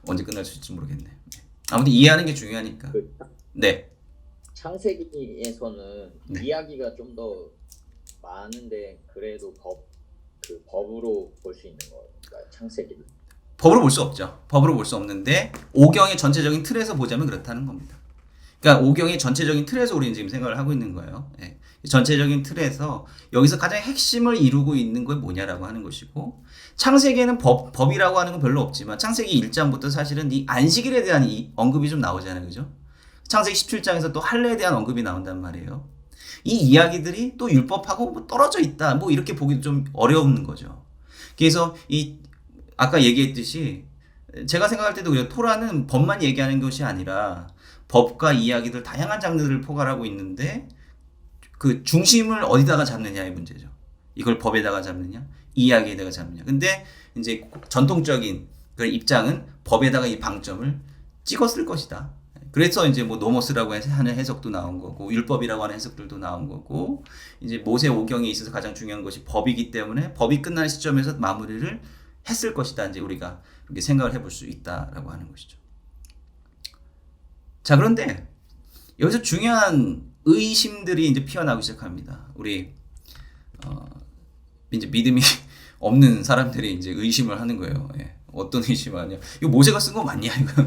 언제 끝날 수 있을지 모르겠네. 네. 아무튼 이해하는 게 중요하니까. 네. 창세기에서는 네. 이야기가 좀 더 많은데 그래도 법으로 볼 수 있는 건가요? 창세기를? 법으로 볼 수 없죠. 법으로 볼 수 없는데 오경의 전체적인 틀에서 보자면 그렇다는 겁니다. 그러니까 오경의 전체적인 틀에서 우리는 지금 생각을 하고 있는 거예요. 예. 전체적인 틀에서 여기서 가장 핵심을 이루고 있는 건 뭐냐라고 하는 것이고, 창세기에는 법이라고 하는 건 별로 없지만 창세기 1장부터 사실은 이 안식일에 대한 이 언급이 좀 나오잖아요. 그죠? 창세기 17장에서 또 할례에 대한 언급이 나온단 말이에요. 이 이야기들이 또 율법하고 뭐 떨어져 있다, 뭐 이렇게 보기도 좀 어려운 거죠. 그래서 아까 얘기했듯이 제가 생각할 때도 그래요. 토라는 법만 얘기하는 것이 아니라 법과 이야기들 다양한 장르들을 포괄하고 있는데 그 중심을 어디다가 잡느냐의 문제죠. 이걸 법에다가 잡느냐, 이야기에다가 잡느냐. 근데 이제 전통적인 그 입장은 법에다가 이 방점을 찍었을 것이다. 그래서 이제 뭐 노모스라고 하는 해석도 나온 거고, 율법이라고 하는 해석들도 나온 거고, 이제 모세 오경에 있어서 가장 중요한 것이 법이기 때문에 법이 끝나는 시점에서 마무리를 했을 것이다. 이제 우리가 이렇게 생각을 해볼 수 있다라고 하는 것이죠. 자, 그런데 여기서 중요한 의심들이 이제 피어나기 시작합니다. 우리 이제 믿음이 없는 사람들이 이제 의심을 하는 거예요. 예. 어떤 의심을 하냐? 이거 모세가 쓴 거 맞냐 이거?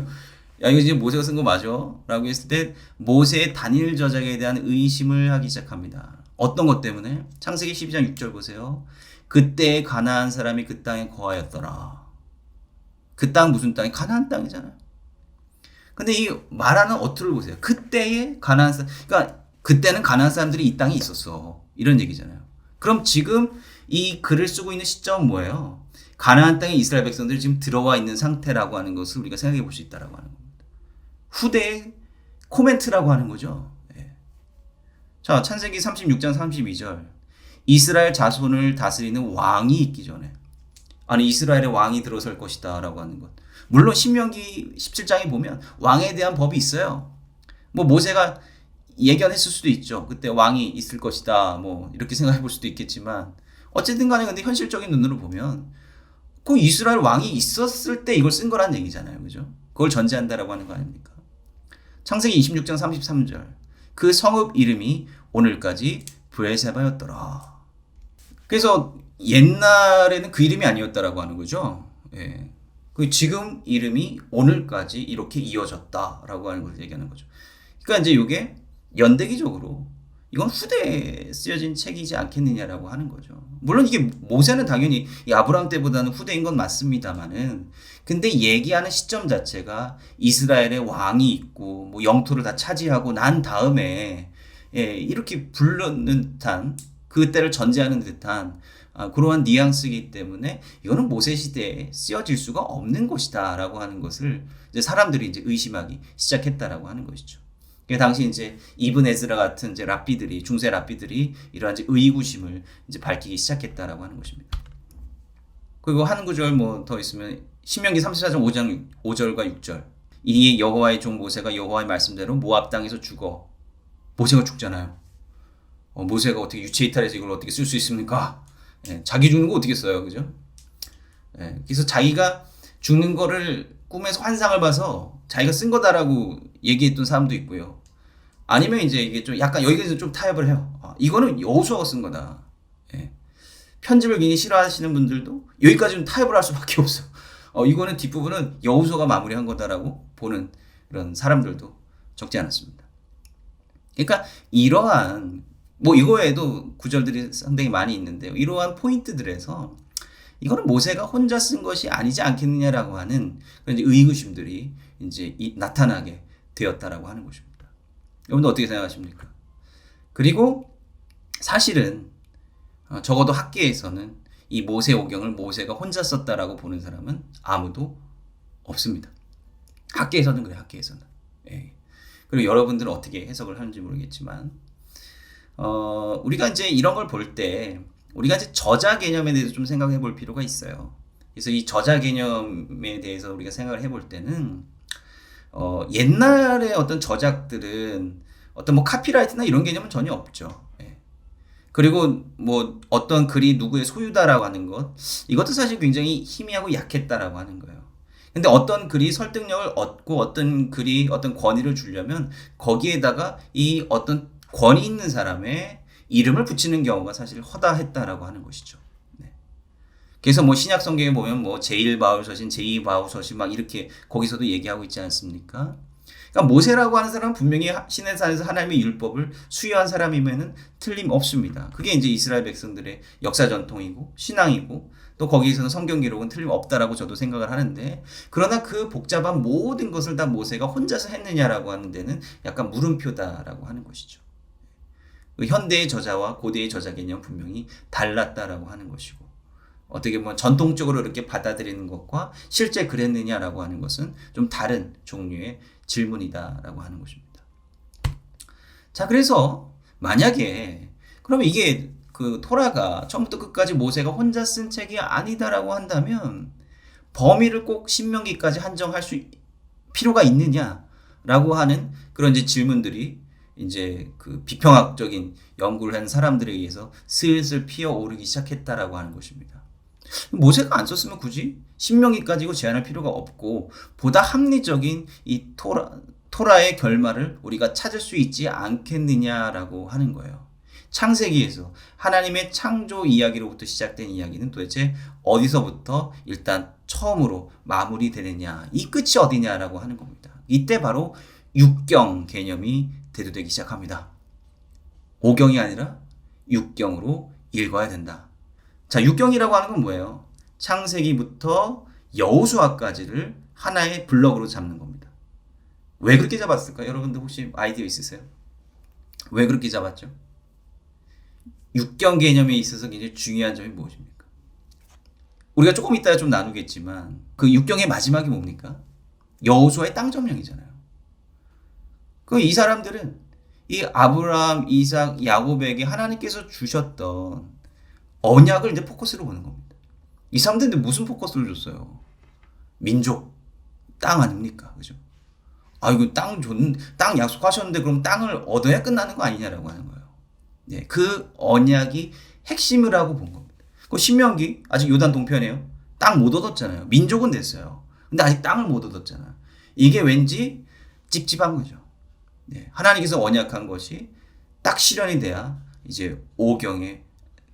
야, 이거 지금 모세가 쓴 거 맞아? 라고 했을 때 모세의 단일 저작에 대한 의심을 하기 시작합니다. 어떤 것 때문에? 창세기 12장 6절 보세요. 그때 가나안 사람이 그 땅에 거하였더라. 그 땅 무슨 땅이? 가나안 땅이잖아요. 근데 이 말하는 어투를 보세요. 그때의 가나안 사람, 그러니까 그때는 가나안 사람들이 이 땅에 있었어. 이런 얘기잖아요. 그럼 지금 이 글을 쓰고 있는 시점은 뭐예요? 가나안 땅에 이스라엘 백성들이 지금 들어와 있는 상태라고 하는 것을 우리가 생각해 볼 수 있다라고 하는 겁니다. 후대의 코멘트라고 하는 거죠. 예. 자, 창세기 36장 32절. 이스라엘 자손을 다스리는 왕이 있기 전에, 아니 이스라엘의 왕이 들어설 것이다 라고 하는 것. 물론 신명기 17장에 보면 왕에 대한 법이 있어요. 뭐 모세가 예견했을 수도 있죠. 그때 왕이 있을 것이다, 뭐 이렇게 생각해 볼 수도 있겠지만, 어쨌든 간에 근데 현실적인 눈으로 보면 그 이스라엘 왕이 있었을 때 이걸 쓴 거란 얘기잖아요. 그죠? 그걸 전제한다라고 하는 거 아닙니까? 창세기 26장 33절. 그 성읍 이름이 오늘까지 브에세바였더라. 그래서 옛날에는 그 이름이 아니었다라고 하는 거죠. 예. 그 지금 이름이 오늘까지 이렇게 이어졌다라고 하는 걸 얘기하는 거죠. 그러니까 이제 이게 연대기적으로 이건 후대에 쓰여진 책이지 않겠느냐라고 하는 거죠. 물론 이게 모세는 당연히 이 아브라함 때보다는 후대인 건 맞습니다만은, 근데 얘기하는 시점 자체가 이스라엘의 왕이 있고 뭐 영토를 다 차지하고 난 다음에, 예, 이렇게 부르는 듯한, 그때를 전제하는 듯한 그러한 뉘앙스이기 때문에 이거는 모세 시대에 쓰여질 수가 없는 것이다라고 하는 것을 이제 사람들이 이제 의심하기 시작했다라고 하는 것이죠. 그 당시 이제 이븐 에즈라 같은 이제 랍비들이, 중세 랍비들이 이러한 이제 의구심을 이제 밝히기 시작했다라고 하는 것입니다. 그리고 한 구절 뭐 더 있으면 신명기 34장 5장 5절과 6절. 이 여호와의 종 모세가 여호와의 말씀대로 모압 땅에서 죽어. 모세가 죽잖아요. 모세가 어떻게 유체 이탈해서 이걸 어떻게 쓸 수 있습니까? 예, 자기 죽는 거 어떻게 써요, 그죠? 예, 그래서 자기가 죽는 거를 꿈에서 환상을 봐서 자기가 쓴 거다라고 얘기했던 사람도 있고요. 아니면 이제 이게 좀 약간 여기서 좀 타협을 해요. 이거는 여호수아가 쓴 거다. 예. 편집을 굉장히 싫어하시는 분들도 여기까지는 타협을 할 수밖에 없어. 이거는 뒷부분은 여호수아가 마무리한 거다라고 보는 그런 사람들도 적지 않았습니다. 그러니까 이러한 뭐 이거에도 구절들이 상당히 많이 있는데요. 이러한 포인트들에서 이거는 모세가 혼자 쓴 것이 아니지 않겠느냐라고 하는 그런 이제 의구심들이 이제 나타나게 되었다라고 하는 것입니다. 여러분들 어떻게 생각하십니까? 그리고 사실은 적어도 학계에서는 이 모세 오경을 모세가 혼자 썼다라고 보는 사람은 아무도 없습니다. 학계에서는 그래요. 학계에서는. 예. 그리고 여러분들은 어떻게 해석을 하는지 모르겠지만, 우리가 이제 이런 걸 볼 때 우리가 이제 저자 개념에 대해서 좀 생각해 볼 필요가 있어요. 그래서 이 저자 개념에 대해서 우리가 생각을 해볼 때는 옛날의 어떤 저작들은 어떤 뭐 카피라이트나 이런 개념은 전혀 없죠. 예. 그리고 뭐 어떤 글이 누구의 소유다라고 하는 것, 이것도 사실 굉장히 희미하고 약했다라고 하는 거예요. 근데 어떤 글이 설득력을 얻고 어떤 글이 어떤 권위를 주려면 거기에다가 이 어떤 권위 있는 사람의 이름을 붙이는 경우가 사실 허다했다라고 하는 것이죠. 네. 그래서 뭐 신약 성경에 보면 뭐 제1바울서신, 제2바울서신 막 이렇게 거기서도 얘기하고 있지 않습니까? 그러니까 모세라고 하는 사람은 분명히 시내산에서 하나님의 율법을 수여한 사람이면은 틀림없습니다. 그게 이제 이스라엘 백성들의 역사 전통이고 신앙이고 또 거기에서는 성경 기록은 틀림없다라고 저도 생각을 하는데, 그러나 그 복잡한 모든 것을 다 모세가 혼자서 했느냐라고 하는 데는 약간 물음표다라고 하는 것이죠. 현대의 저자와 고대의 저자 개념 분명히 달랐다라고 하는 것이고, 어떻게 보면 전통적으로 이렇게 받아들이는 것과 실제 그랬느냐라고 하는 것은 좀 다른 종류의 질문이다라고 하는 것입니다. 자, 그래서 만약에 그러면 이게 그 토라가 처음부터 끝까지 모세가 혼자 쓴 책이 아니다라고 한다면 범위를 꼭 신명기까지 한정할 필요가 있느냐라고 하는 그런 이제 질문들이 이제 그 비평학적인 연구를 한 사람들에 의해서 슬슬 피어오르기 시작했다라고 하는 것입니다. 모세가 안 썼으면 굳이 신명기까지 이거 제한할 필요가 없고 보다 합리적인 이 토라의 결말을 우리가 찾을 수 있지 않겠느냐라고 하는 거예요. 창세기에서 하나님의 창조 이야기로부터 시작된 이야기는 도대체 어디서부터 일단 처음으로 마무리되느냐, 이 끝이 어디냐라고 하는 겁니다. 이때 바로 육경 개념이 대두되기 시작합니다. 5경이 아니라 6경으로 읽어야 된다. 자, 6경이라고 하는 건 뭐예요? 창세기부터 여호수아까지를 하나의 블럭으로 잡는 겁니다. 왜 그렇게 잡았을까요? 여러분들 혹시 아이디어 있으세요? 왜 그렇게 잡았죠? 6경 개념에 있어서 굉장히 중요한 점이 무엇입니까? 우리가 조금 이따가 좀 나누겠지만 그 6경의 마지막이 뭡니까? 여호수아의 땅 점령이잖아요. 그 이 사람들은 이 아브라함, 이삭, 야곱에게 하나님께서 주셨던 언약을 이제 포커스로 보는 겁니다. 이 사람들인데 무슨 포커스를 줬어요? 민족, 땅 아닙니까? 그죠? 아, 이거 땅 약속하셨는데 그럼 땅을 얻어야 끝나는 거 아니냐라고 하는 거예요. 네, 그 언약이 핵심을 하고 본 겁니다. 그 신명기 아직 요단 동편이에요. 땅 못 얻었잖아요. 민족은 됐어요. 근데 아직 땅을 못 얻었잖아요. 이게 왠지 찝찝한 거죠. 네, 하나님께서 언약한 것이 딱 실현이 돼야 이제 5경의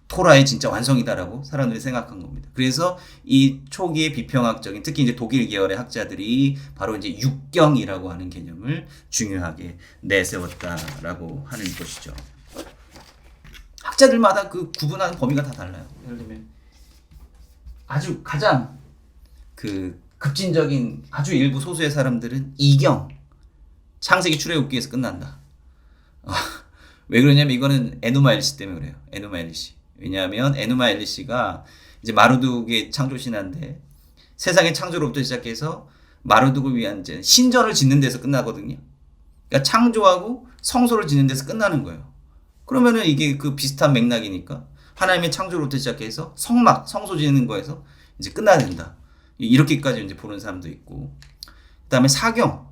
토라의 진짜 완성이다라고 사람들이 생각한 겁니다. 그래서 이 초기의 비평학적인 특히 이제 독일 계열의 학자들이 바로 이제 6경이라고 하는 개념을 중요하게 내세웠다라고 하는 것이죠. 학자들마다 그 구분하는 범위가 다 달라요. 예를 들면 아주 가장 그 급진적인 아주 일부 소수의 사람들은 2경 창세기 출애굽기에서 끝난다. 왜 그러냐면 이거는 에누마 엘리시 때문에 그래요. 에누마 엘리시. 왜냐하면 에누마 엘리시가 이제 마르둑의 창조 신화인데 세상의 창조로부터 시작해서 마르둑을 위한 이제 신전을 짓는 데서 끝나거든요. 그러니까 창조하고 성소를 짓는 데서 끝나는 거예요. 그러면은 이게 그 비슷한 맥락이니까 하나님의 창조로부터 시작해서 성막, 성소 짓는 거에서 이제 끝나야 된다. 이렇게까지 이제 보는 사람도 있고, 그다음에 4경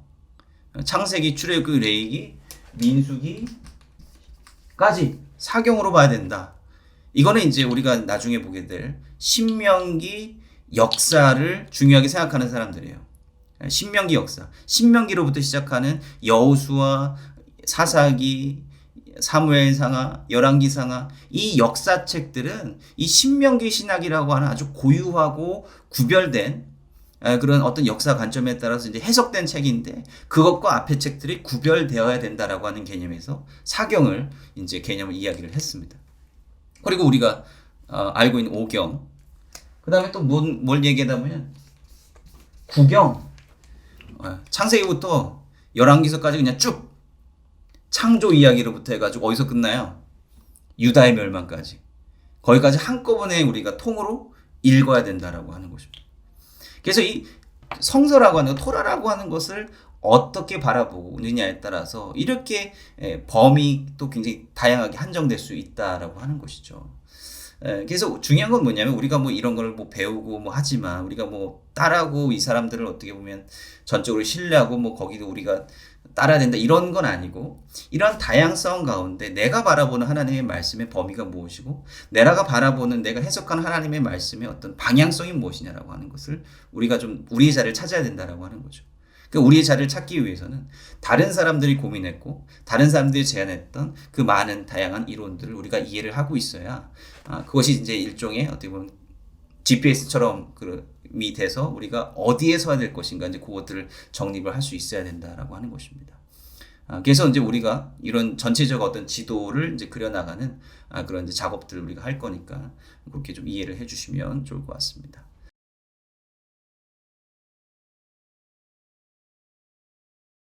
창세기, 출애굽기, 레위기, 민수기까지 4경으로 봐야 된다. 이거는 이제 우리가 나중에 보게 될 신명기 역사를 중요하게 생각하는 사람들이에요. 신명기 역사, 신명기로부터 시작하는 여호수아, 사사기, 사무엘상하, 열왕기상하, 이 역사책들은 이 신명기 신학이라고 하는 아주 고유하고 구별된 그런 어떤 역사 관점에 따라서 이제 해석된 책인데, 그것과 앞의 책들이 구별되어야 된다라고 하는 개념에서 사경을 이제 개념을 이야기를 했습니다. 그리고 우리가 알고 있는 5경, 그 다음에 또 뭘 얘기하다 보면 9경, 창세기부터 열왕기서까지 그냥 쭉 창조 이야기로부터 해가지고 어디서 끝나요? 유다의 멸망까지. 거기까지 한꺼번에 우리가 통으로 읽어야 된다라고 하는 것입니다. 그래서 이 성서라고 하는, 토라라고 하는 것을 어떻게 바라보느냐에 따라서 이렇게 범위도 굉장히 다양하게 한정될 수 있다라고 하는 것이죠. 그래서 중요한 건 뭐냐면 우리가 뭐 이런 걸 뭐 배우고 뭐 하지만 우리가 뭐 따라하고 이 사람들을 어떻게 보면 전적으로 신뢰하고 뭐 거기도 우리가 따라야 된다 이런 건 아니고 이런 다양성 가운데 내가 바라보는 하나님의 말씀의 범위가 무엇이고 내가 바라보는 내가 해석하는 하나님의 말씀의 어떤 방향성이 무엇이냐라고 하는 것을 우리가 좀 우리의 자리를 찾아야 된다라고 하는 거죠. 그 우리의 자리를 찾기 위해서는 다른 사람들이 고민했고 다른 사람들이 제안했던 그 많은 다양한 이론들을 우리가 이해를 하고 있어야 그것이 이제 일종의 어떻게 보면 GPS처럼 그이 돼서 우리가 어디에 서야 될 것인가 이제 그것들을 정립을 할 수 있어야 된다라고 하는 것입니다. 그래서 이제 우리가 이런 전체적 어떤 지도를 이제 그려나가는 그런 이제 작업들을 우리가 할 거니까 그렇게 좀 이해를 해주시면 좋을 것 같습니다.